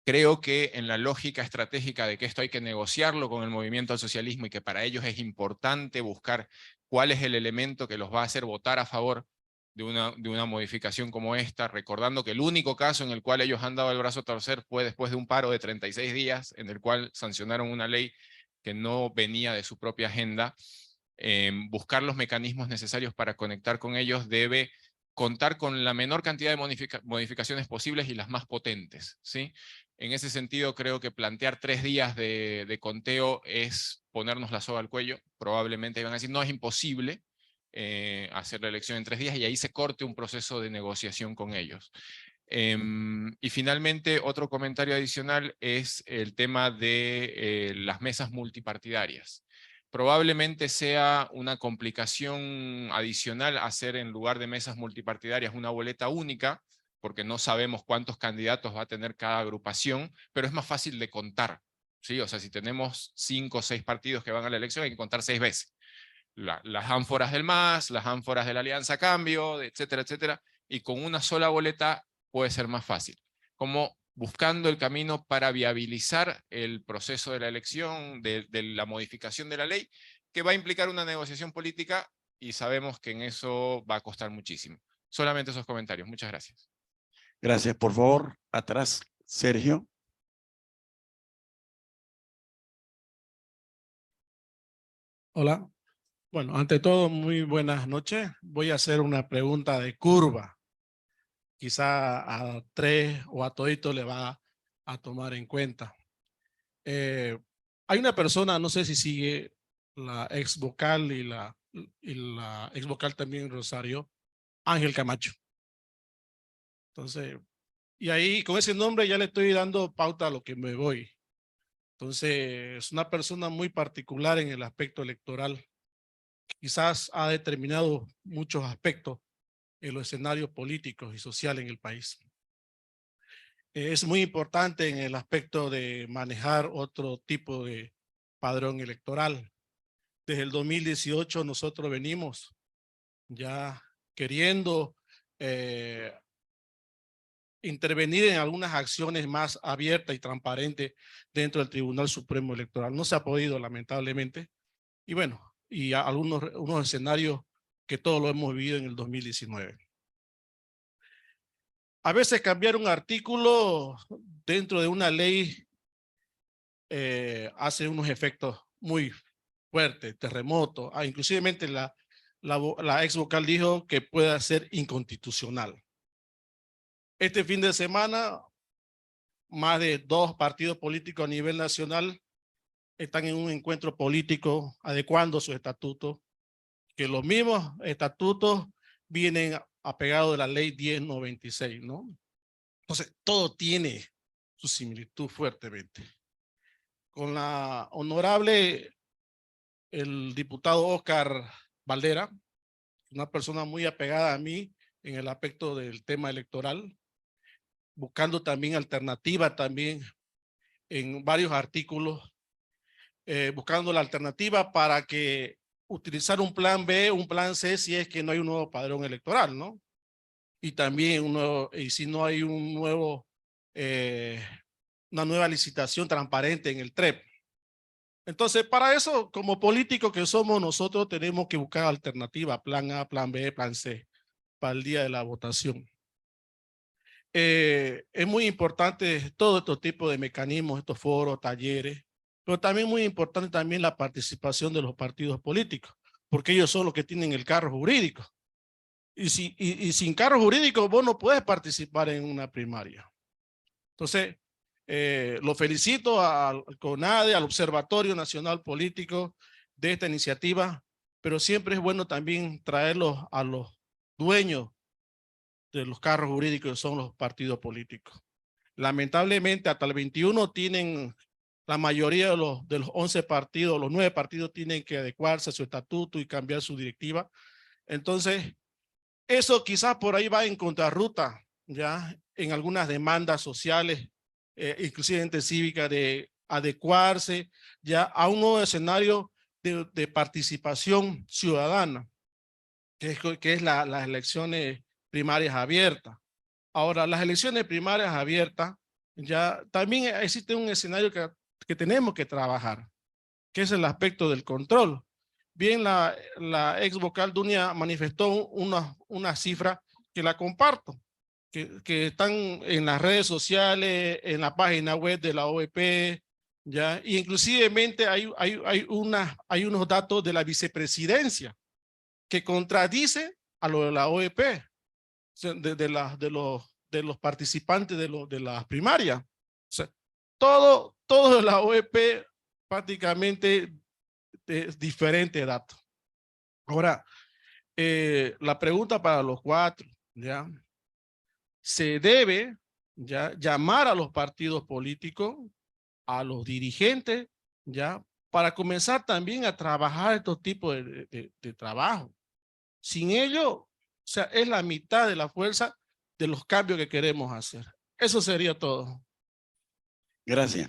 Creo que en la lógica estratégica de que esto hay que negociarlo con el movimiento al socialismo y que para ellos es importante buscar cuál es el elemento que los va a hacer votar a favor de una modificación como esta, recordando que el único caso en el cual ellos han dado el brazo a torcer fue después de un paro de 36 días, en el cual sancionaron una ley que no venía de su propia agenda. Buscar los mecanismos necesarios para conectar con ellos debe contar con la menor cantidad de modificaciones posibles y las más potentes, ¿sí? En ese sentido, creo que plantear 3 días de conteo es ponernos la soga al cuello. Probablemente van a decir, no, es imposible hacer la elección en 3 días, y ahí se corte un proceso de negociación con ellos. Y finalmente, otro comentario adicional es el tema de las mesas multipartidarias. Probablemente sea una complicación adicional hacer, en lugar de mesas multipartidarias, una boleta única, porque no sabemos cuántos candidatos va a tener cada agrupación, pero es más fácil de contar, ¿sí? O sea, si tenemos 5 o 6 partidos que van a la elección, hay que contar 6 veces. Las ánforas del MAS, las ánforas de la Alianza Cambio, etcétera, etcétera, y con una sola boleta puede ser más fácil. Como buscando el camino para viabilizar el proceso de la elección, de la modificación de la ley, que va a implicar una negociación política, y sabemos que en eso va a costar muchísimo. Solamente esos comentarios. Muchas gracias. Gracias. Por favor, atrás, Sergio. Hola. Bueno, ante todo, muy buenas noches. Voy a hacer una pregunta de curva. Quizá a 3 o a todito le va a tomar en cuenta. Hay una persona, no sé si sigue la ex vocal y la ex vocal también Rosario, Ángel Camacho. Entonces, y ahí con ese nombre ya le estoy dando pauta a lo que me voy. Entonces, es una persona muy particular en el aspecto electoral. Quizás ha determinado muchos aspectos en los escenarios políticos y sociales en el país. Es muy importante en el aspecto de manejar otro tipo de padrón electoral. Desde el 2018 nosotros venimos ya queriendo intervenir en algunas acciones más abiertas y transparentes dentro del Tribunal Supremo Electoral. No se ha podido, lamentablemente. Y bueno, y unos escenarios que todos lo hemos vivido en el 2019. A veces cambiar un artículo dentro de una ley hace unos efectos muy fuertes, terremotos. Inclusivemente la ex vocal dijo que puede ser inconstitucional. Este fin de semana, más de 2 partidos políticos a nivel nacional están en un encuentro político adecuando sus estatutos, que los mismos estatutos vienen apegados de la ley 1096, ¿no? Entonces, todo tiene su similitud fuertemente. Con la honorable, el diputado Oscar Valera, una persona muy apegada a mí en el aspecto del tema electoral, buscando también alternativa también en varios artículos, buscando la alternativa para que utilizar un plan B, un plan C, si es que no hay un nuevo padrón electoral, ¿no? Y también y si no hay un nuevo, una nueva licitación transparente en el TREP. Entonces, para eso, como políticos que somos, nosotros tenemos que buscar alternativa, plan A, plan B, plan C, para el día de la votación. Es muy importante todo este tipo de mecanismos, estos foros, talleres, pero también muy importante también la participación de los partidos políticos, porque ellos son los que tienen el carro jurídico. Y sin carro jurídico vos no puedes participar en una primaria. Entonces, lo felicito al CONADE, al Observatorio Nacional Político de esta iniciativa, pero siempre es bueno también traerlos a los dueños de los carros jurídicos que son los partidos políticos. Lamentablemente hasta el 21 tienen la mayoría de los 11 partidos, los 9 partidos tienen que adecuarse a su estatuto y cambiar su directiva. Entonces, eso quizás por ahí va en contrarruta, ya en algunas demandas sociales, inclusive cívicas, de adecuarse ya a un nuevo escenario de participación ciudadana, que es las elecciones primarias abiertas. Ahora, las elecciones primarias abiertas, ya también existe un escenario que tenemos que trabajar, que es el aspecto del control. Bien, la ex vocal Dunia manifestó una cifra que la comparto, que están en las redes sociales, en la página web de la OEP, ya, y inclusivemente hay unos datos de la vicepresidencia que contradice a lo de la OEP, de los participantes de las primarias. O sea, todo de la OEP prácticamente es diferente dato. Ahora, la pregunta para los cuatro, ¿ya? Se debe ya llamar a los partidos políticos, a los dirigentes, ya, para comenzar también a trabajar estos tipos de trabajo. Sin ello, o sea, es la mitad de la fuerza de los cambios que queremos hacer. Eso sería todo. Gracias.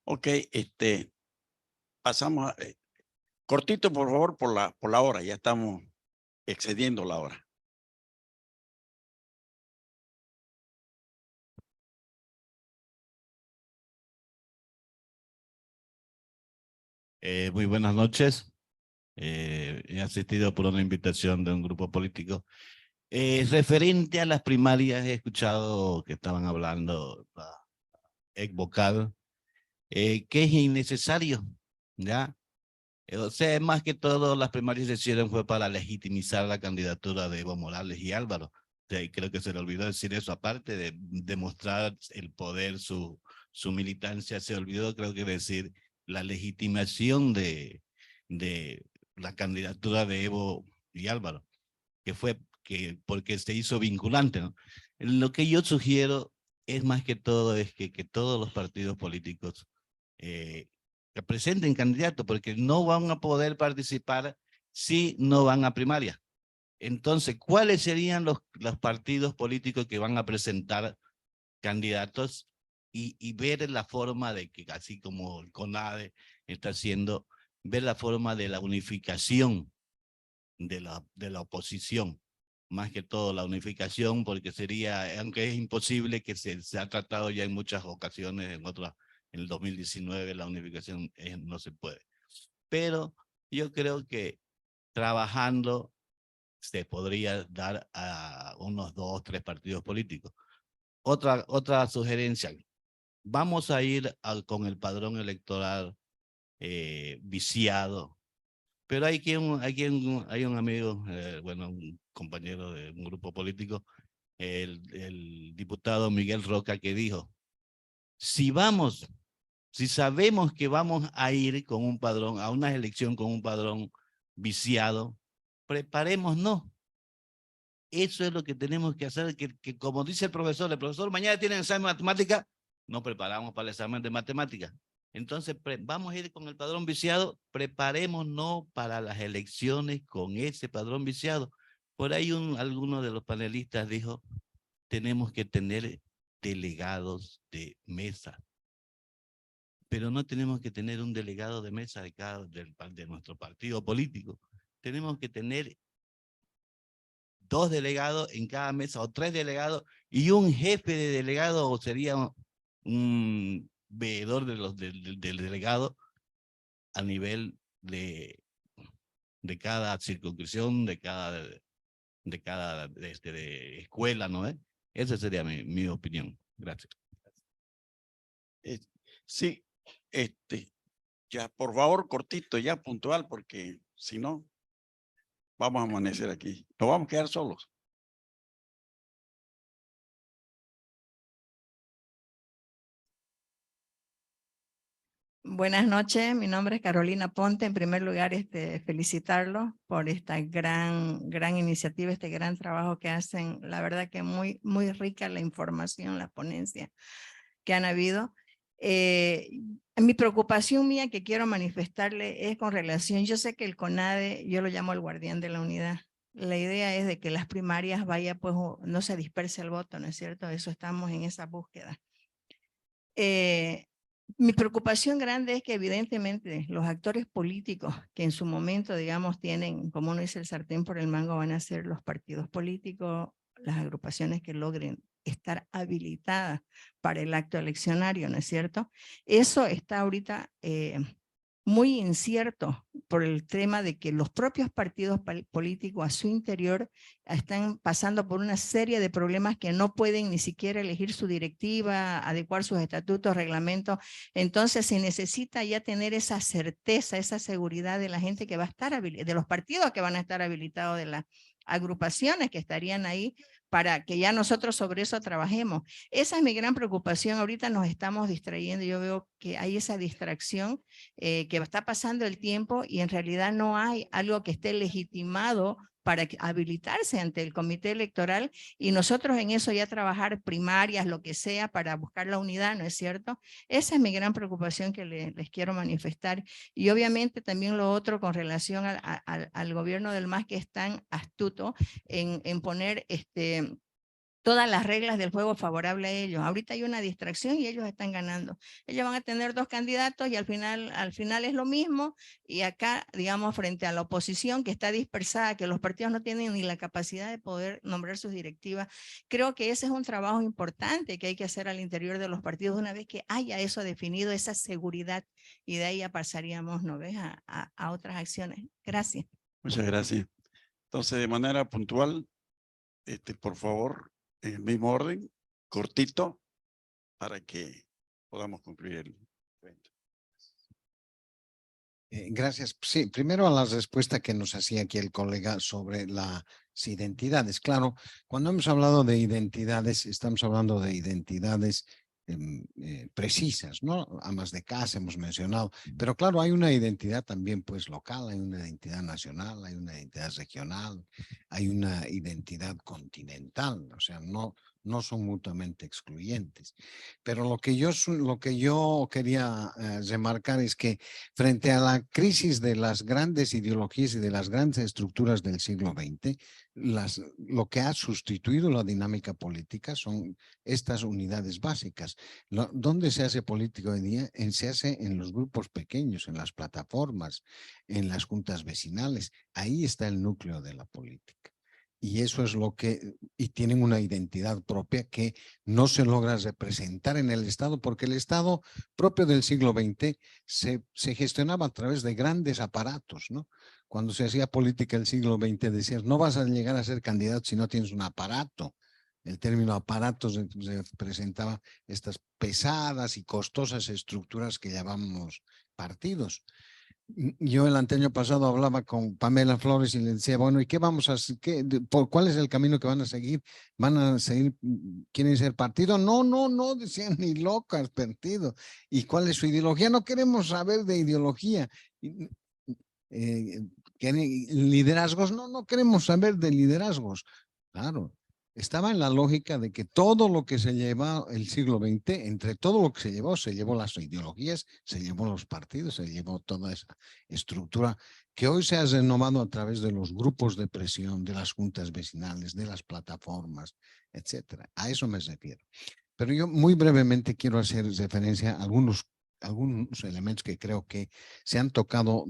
Ok, pasamos a, cortito, por favor, por la hora. Ya estamos excediendo la hora. Muy buenas noches. He asistido por una invitación de un grupo político. Referente a las primarias, he escuchado que estaban hablando la ex vocal, que es innecesario, ¿ya? O sea, más que todo, las primarias se hicieron fue para legitimizar la candidatura de Evo Morales y Álvaro. O sea, y creo que se le olvidó decir eso, aparte de demostrar el poder, su militancia, se olvidó, creo que decir la legitimación de la candidatura de Evo y Álvaro, que fue porque se hizo vinculante, ¿no? Lo que yo sugiero es más que todo es que todos los partidos políticos que presenten candidatos, porque no van a poder participar si no van a primaria. Entonces, ¿cuáles serían los partidos políticos que van a presentar candidatos y ver la forma de que, así como el CONADE está haciendo, ver la forma de la unificación de la oposición? Más que todo la unificación, porque sería, aunque es imposible, que se ha tratado ya en muchas ocasiones, en el 2019 la unificación no se puede. Pero yo creo que trabajando se podría dar a unos 2 o 3 partidos políticos. Otra sugerencia, vamos a ir con el padrón electoral viciado. Pero hay un amigo, bueno, un compañero de un grupo político, el diputado Miguel Roca, que dijo, si sabemos que vamos a ir con un padrón, a una elección con un padrón viciado, preparémonos. Eso es lo que tenemos que hacer, que como dice el profesor mañana tiene examen de matemática, nos preparamos para el examen de matemática. Entonces, vamos a ir con el padrón viciado, preparémonos para las elecciones con ese padrón viciado. Por ahí alguno de los panelistas dijo, tenemos que tener delegados de mesa. Pero no tenemos que tener un delegado de mesa de nuestro partido político. Tenemos que tener 2 delegados en cada mesa o 3 delegados y un jefe de delegado, o sería un veedor del delegado a nivel de cada circunscripción, de cada escuela, ¿no? Esa sería mi opinión. Gracias. Sí, ya por favor, cortito, ya puntual, porque si no, vamos a amanecer aquí. Nos vamos a quedar solos. Buenas noches, mi nombre es Carolina Ponte. En primer lugar, felicitarlos por esta gran iniciativa, este gran trabajo que hacen. La verdad que muy rica la información, la ponencia que han habido. Mi preocupación mía que quiero manifestarle es con relación, yo sé que el CONADE, yo lo llamo el guardián de la unidad. La idea es de que las primarias pues no se disperse el voto, ¿no es cierto? Eso estamos en esa búsqueda. Mi preocupación grande es que evidentemente los actores políticos que en su momento, digamos, tienen, como uno dice, el sartén por el mango, van a ser los partidos políticos, las agrupaciones que logren estar habilitadas para el acto eleccionario, ¿no es cierto? Eso está ahorita muy incierto por el tema de que los propios partidos políticos a su interior están pasando por una serie de problemas que no pueden ni siquiera elegir su directiva, adecuar sus estatutos, reglamentos. Entonces se necesita ya tener esa certeza, esa seguridad de la gente que va a estar de los partidos que van a estar habilitados, de las agrupaciones que estarían ahí, para que ya nosotros sobre eso trabajemos. Esa es mi gran preocupación. Ahorita nos estamos distrayendo. Yo veo que hay esa distracción, que está pasando el tiempo y en realidad no hay algo que esté legitimado para habilitarse ante el comité electoral, y nosotros en eso ya trabajar primarias, lo que sea, para buscar la unidad, ¿no es cierto? Esa es mi gran preocupación que les quiero manifestar. Y obviamente también lo otro con relación al gobierno del MAS, que es tan astuto en poner todas las reglas del juego favorable a ellos. Ahorita hay una distracción y ellos están ganando. Ellos van a tener 2 candidatos y al final es lo mismo. Y acá, digamos, frente a la oposición que está dispersada, que los partidos no tienen ni la capacidad de poder nombrar sus directivas, creo que ese es un trabajo importante que hay que hacer al interior de los partidos una vez que haya eso definido, esa seguridad, y de ahí ya pasaríamos, ¿no ves?, a otras acciones. Gracias. Muchas gracias. Entonces, de manera puntual, por favor, en el mismo orden, cortito, para que podamos concluir el evento. Gracias. Sí, primero a la respuesta que nos hacía aquí el colega sobre las identidades. Claro, cuando hemos hablado de identidades, estamos hablando de identidades precisas, ¿no? Amas de casa hemos mencionado, pero claro, hay una identidad también pues local, hay una identidad nacional, hay una identidad regional, hay una identidad continental, o sea, no son mutuamente excluyentes. Pero lo que yo quería remarcar es que frente a la crisis de las grandes ideologías y de las grandes estructuras del siglo XX, lo que ha sustituido la dinámica política son estas unidades básicas. ¿Dónde se hace política hoy día? Se hace en los grupos pequeños, en las plataformas, en las juntas vecinales. Ahí está el núcleo de la política. Y eso es y tienen una identidad propia que no se logra representar en el Estado, porque el Estado propio del siglo XX se gestionaba a través de grandes aparatos, ¿no? Cuando se hacía política del siglo XX decías, no vas a llegar a ser candidato si no tienes un aparato. El término aparatos representaba estas pesadas y costosas estructuras que llamamos partidos. Yo el año pasado hablaba con Pamela Flores y le decía, bueno, ¿y qué vamos a hacer? ¿Cuál es el camino que van a seguir? ¿Van a seguir, quieren ser partido? No, decían, ni locas, partido. ¿Y cuál es su ideología? No queremos saber de ideología. Liderazgos, no queremos saber de liderazgos. Claro. Estaba en la lógica de que todo lo que se lleva el siglo XX, entre todo lo que se llevó las ideologías, se llevó los partidos, se llevó toda esa estructura que hoy se ha renovado a través de los grupos de presión, de las juntas vecinales, de las plataformas, etcétera. A eso me refiero. Pero yo muy brevemente quiero hacer referencia a algunos elementos que creo que se han tocado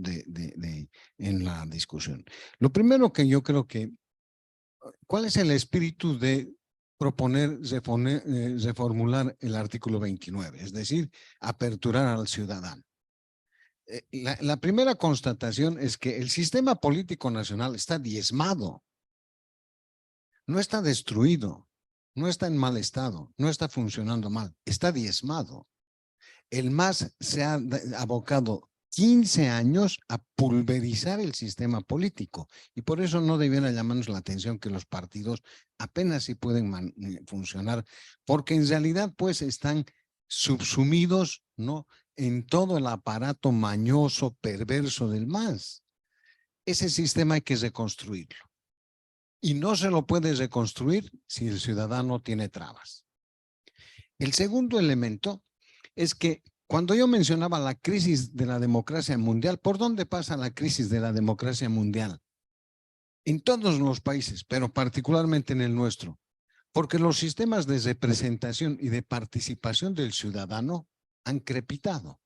en la discusión. Lo primero que yo creo que ¿cuál es el espíritu de proponer, reformular el artículo 29? Es decir, aperturar al ciudadano. La primera constatación es que el sistema político nacional está diezmado. No está destruido, no está en mal estado, no está funcionando mal, está diezmado. El MAS se ha abocado 15 años a pulverizar el sistema político y por eso no debiera llamarnos la atención que los partidos apenas sí pueden funcionar, porque en realidad pues están subsumidos, ¿no?, en todo el aparato mañoso, perverso del MAS. Ese sistema hay que reconstruirlo y no se lo puede reconstruir si el ciudadano tiene trabas. El segundo elemento es que cuando yo mencionaba la crisis de la democracia mundial, ¿por dónde pasa la crisis de la democracia mundial? En todos los países, pero particularmente en el nuestro, porque los sistemas de representación y de participación del ciudadano han crepitado,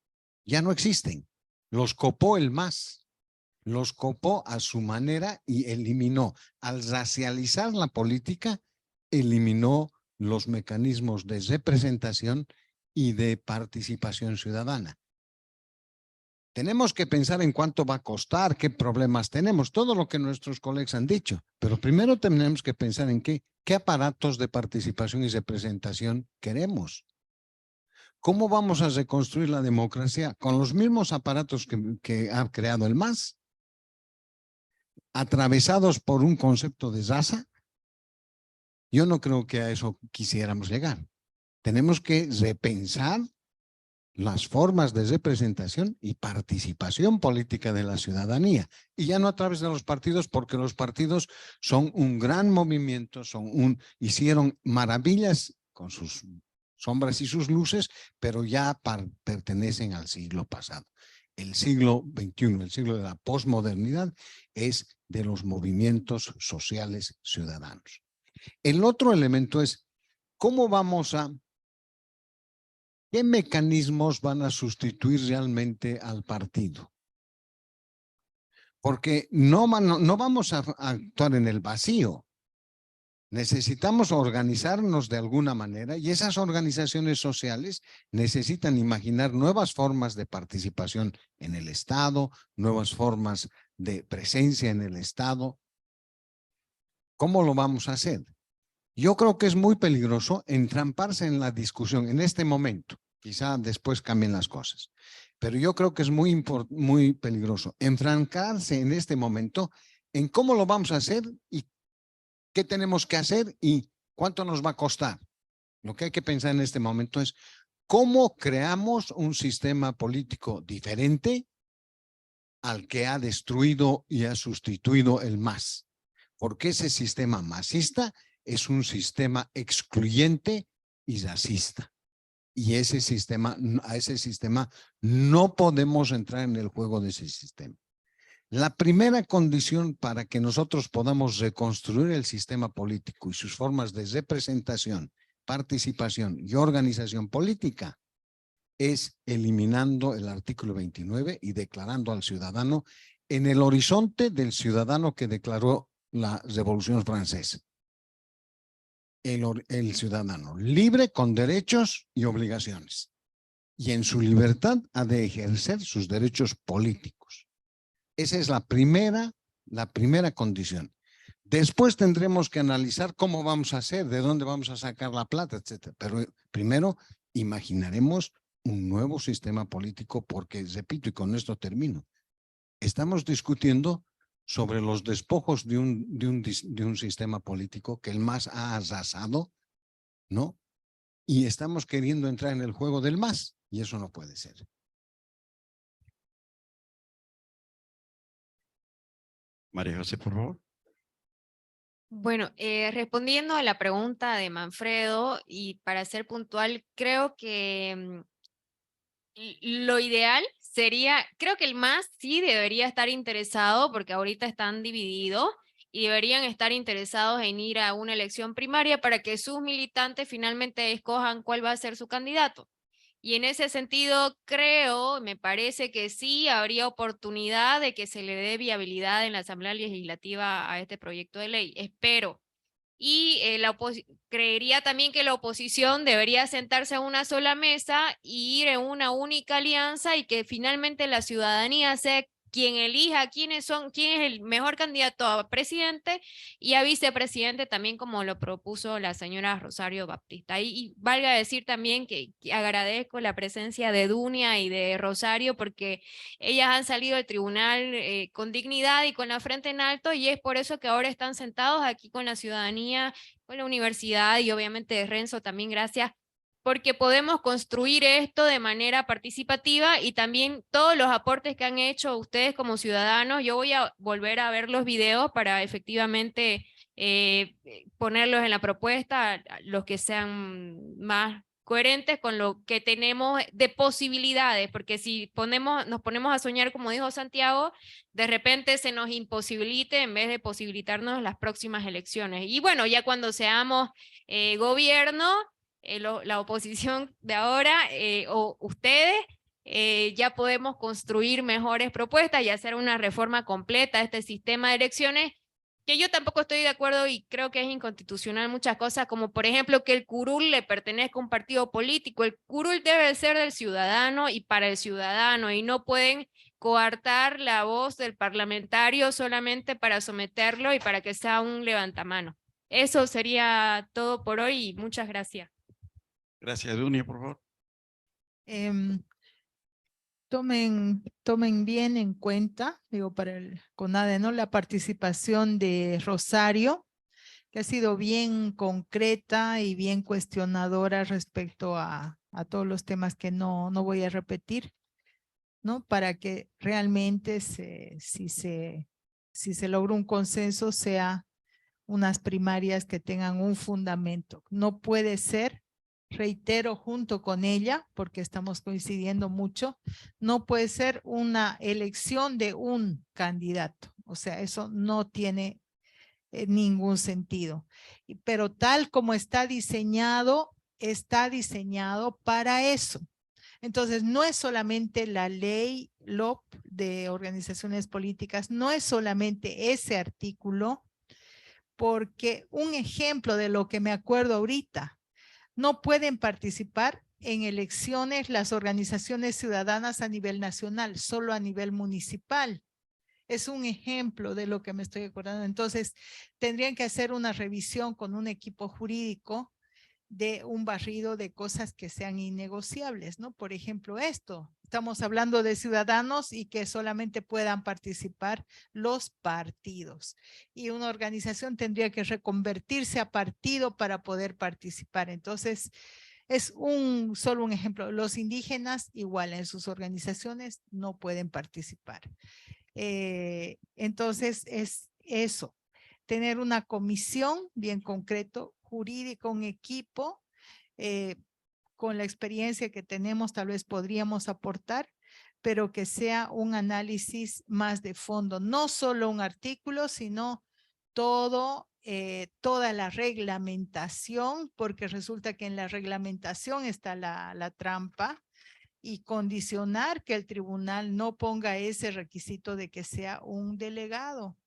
ya no existen. Los copó el MAS, los copó a su manera y eliminó, al racializar la política, eliminó los mecanismos de representación y de participación ciudadana. Tenemos que pensar en cuánto va a costar, qué problemas tenemos, todo lo que nuestros colegas han dicho, pero primero tenemos que pensar en qué aparatos de participación y representación queremos. ¿Cómo vamos a reconstruir la democracia con los mismos aparatos que ha creado el MAS? ¿Atravesados por un concepto de raza? Yo no creo que a eso quisiéramos llegar. Tenemos que repensar las formas de representación y participación política de la ciudadanía. Y ya no a través de los partidos, porque los partidos son un gran movimiento, hicieron maravillas con sus sombras y sus luces, pero ya pertenecen al siglo pasado. El siglo XXI, el siglo de la posmodernidad, es de los movimientos sociales ciudadanos. El otro elemento es, ¿qué mecanismos van a sustituir realmente al partido? Porque no vamos a actuar en el vacío. Necesitamos organizarnos de alguna manera y esas organizaciones sociales necesitan imaginar nuevas formas de participación en el Estado, nuevas formas de presencia en el Estado. ¿Cómo lo vamos a hacer? Yo creo que es muy peligroso entramparse en la discusión en este momento. Quizá después cambien las cosas. Pero yo creo que es muy peligroso enfrancarse en este momento en cómo lo vamos a hacer y qué tenemos que hacer y cuánto nos va a costar. Lo que hay que pensar en este momento es cómo creamos un sistema político diferente al que ha destruido y ha sustituido el MAS. Porque ese sistema masista es un sistema excluyente y racista. Y a ese sistema no podemos entrar en el juego de ese sistema. La primera condición para que nosotros podamos reconstruir el sistema político y sus formas de representación, participación y organización política es eliminando el artículo 29 y declarando al ciudadano en el horizonte del ciudadano que declaró la Revolución Francesa. El ciudadano libre con derechos y obligaciones. Y en su libertad ha de ejercer sus derechos políticos. Esa es la primera condición. Después tendremos que analizar cómo vamos a hacer, de dónde vamos a sacar la plata, etcétera. Pero primero imaginaremos un nuevo sistema político porque, repito, y con esto termino, estamos discutiendo sobre los despojos de un sistema político que el MAS ha arrasado, ¿no? Y estamos queriendo entrar en el juego del MAS y eso no puede ser. María José, por favor. Bueno, respondiendo a la pregunta de Manfredo y para ser puntual, creo que lo ideal sería, creo que el MAS sí debería estar interesado porque ahorita están divididos y deberían estar interesados en ir a una elección primaria para que sus militantes finalmente escojan cuál va a ser su candidato. Y en ese sentido, creo, me parece que sí habría oportunidad de que se le dé viabilidad en la Asamblea Legislativa a este proyecto de ley. Espero. Y creería también que la oposición debería sentarse a una sola mesa y ir en una única alianza y que finalmente la ciudadanía sea quien elija quién es el mejor candidato a presidente y a vicepresidente también como lo propuso la señora Rosario Baptista. Y valga decir también que agradezco la presencia de Dunia y de Rosario porque ellas han salido del tribunal con dignidad y con la frente en alto y es por eso que ahora están sentados aquí con la ciudadanía, con la universidad y obviamente Renzo también gracias porque podemos construir esto de manera participativa y también todos los aportes que han hecho ustedes como ciudadanos. Yo voy a volver a ver los videos para efectivamente ponerlos en la propuesta, los que sean más coherentes con lo que tenemos de posibilidades, porque si nos ponemos a soñar, como dijo Santiago, de repente se nos imposibilite en vez de posibilitarnos las próximas elecciones. Y bueno, ya cuando seamos gobierno, la oposición de ahora o ustedes, ya podemos construir mejores propuestas y hacer una reforma completa a este sistema de elecciones, que yo tampoco estoy de acuerdo y creo que es inconstitucional muchas cosas, como por ejemplo que el curul le pertenezca a un partido político. El curul debe ser del ciudadano y para el ciudadano y no pueden coartar la voz del parlamentario solamente para someterlo y para que sea un levantamano. Eso sería todo por hoy y muchas gracias. Gracias, Dunia, por favor. Tomen bien en cuenta, digo, para el CONADE, ¿no? La participación de Rosario, que ha sido bien concreta y bien cuestionadora respecto a todos los temas que no voy a repetir, ¿no? Para que realmente si se logra un consenso, sea unas primarias que tengan un fundamento. No puede ser, reitero junto con ella, porque estamos coincidiendo mucho, no puede ser una elección de un candidato. O sea, eso no tiene ningún sentido. Pero tal como está diseñado para eso. Entonces, no es solamente la ley LOP de organizaciones políticas, no es solamente ese artículo, porque un ejemplo de lo que me acuerdo ahorita, no pueden participar en elecciones las organizaciones ciudadanas a nivel nacional, solo a nivel municipal. Es un ejemplo de lo que me estoy acordando. Entonces, tendrían que hacer una revisión con un equipo jurídico de un barrido de cosas que sean innegociables, ¿no? Por ejemplo, esto. Estamos hablando de ciudadanos y que solamente puedan participar los partidos. Y una organización tendría que reconvertirse a partido para poder participar. Entonces, es solo un ejemplo. Los indígenas, igual, en sus organizaciones no pueden participar. Entonces, es eso. Tener una comisión bien concreto, jurídico, un equipo, con la experiencia que tenemos tal vez podríamos aportar, pero que sea un análisis más de fondo, no solo un artículo, sino toda la reglamentación, porque resulta que en la reglamentación está la trampa, y condicionar que el tribunal no ponga ese requisito de que sea un delegado.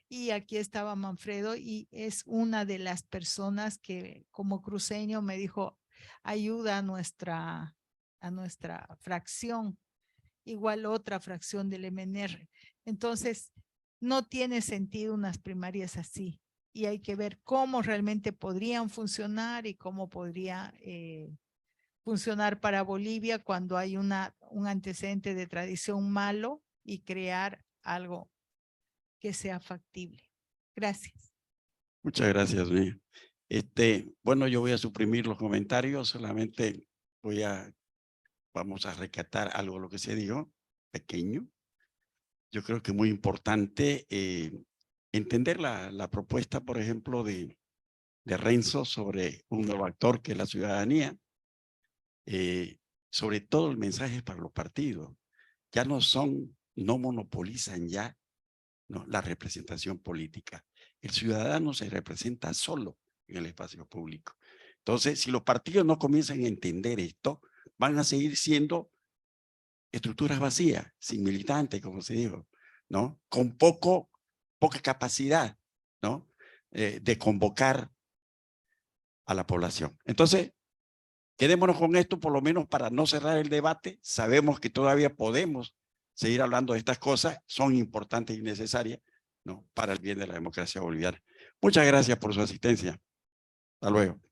Y aquí estaba Manfredo y es una de las personas que como cruceño me dijo, ayuda a nuestra fracción, igual otra fracción del MNR. Entonces, no tiene sentido unas primarias así y hay que ver cómo realmente podrían funcionar y cómo podría funcionar para Bolivia cuando hay un antecedente de tradición malo y crear algo que sea factible. Gracias. Muchas gracias, Dunia. Bueno, yo voy a suprimir los comentarios, solamente vamos a recatar algo de lo que se dijo, pequeño. Yo creo que es muy importante entender la propuesta, por ejemplo, de Renzo sobre un nuevo actor que es la ciudadanía. Sobre todo el mensaje para los partidos. Ya no monopolizan ya, ¿no?, la representación política. El ciudadano se representa solo en el espacio público. Entonces, si los partidos no comienzan a entender esto, van a seguir siendo estructuras vacías, sin militantes, como se dijo, ¿no? Con poca capacidad, ¿no?, de convocar a la población. Entonces, quedémonos con esto, por lo menos para no cerrar el debate. Sabemos que todavía podemos seguir hablando de estas cosas, son importantes y necesarias, ¿no?, para el bien de la democracia boliviana. Muchas gracias por su asistencia. Hasta luego.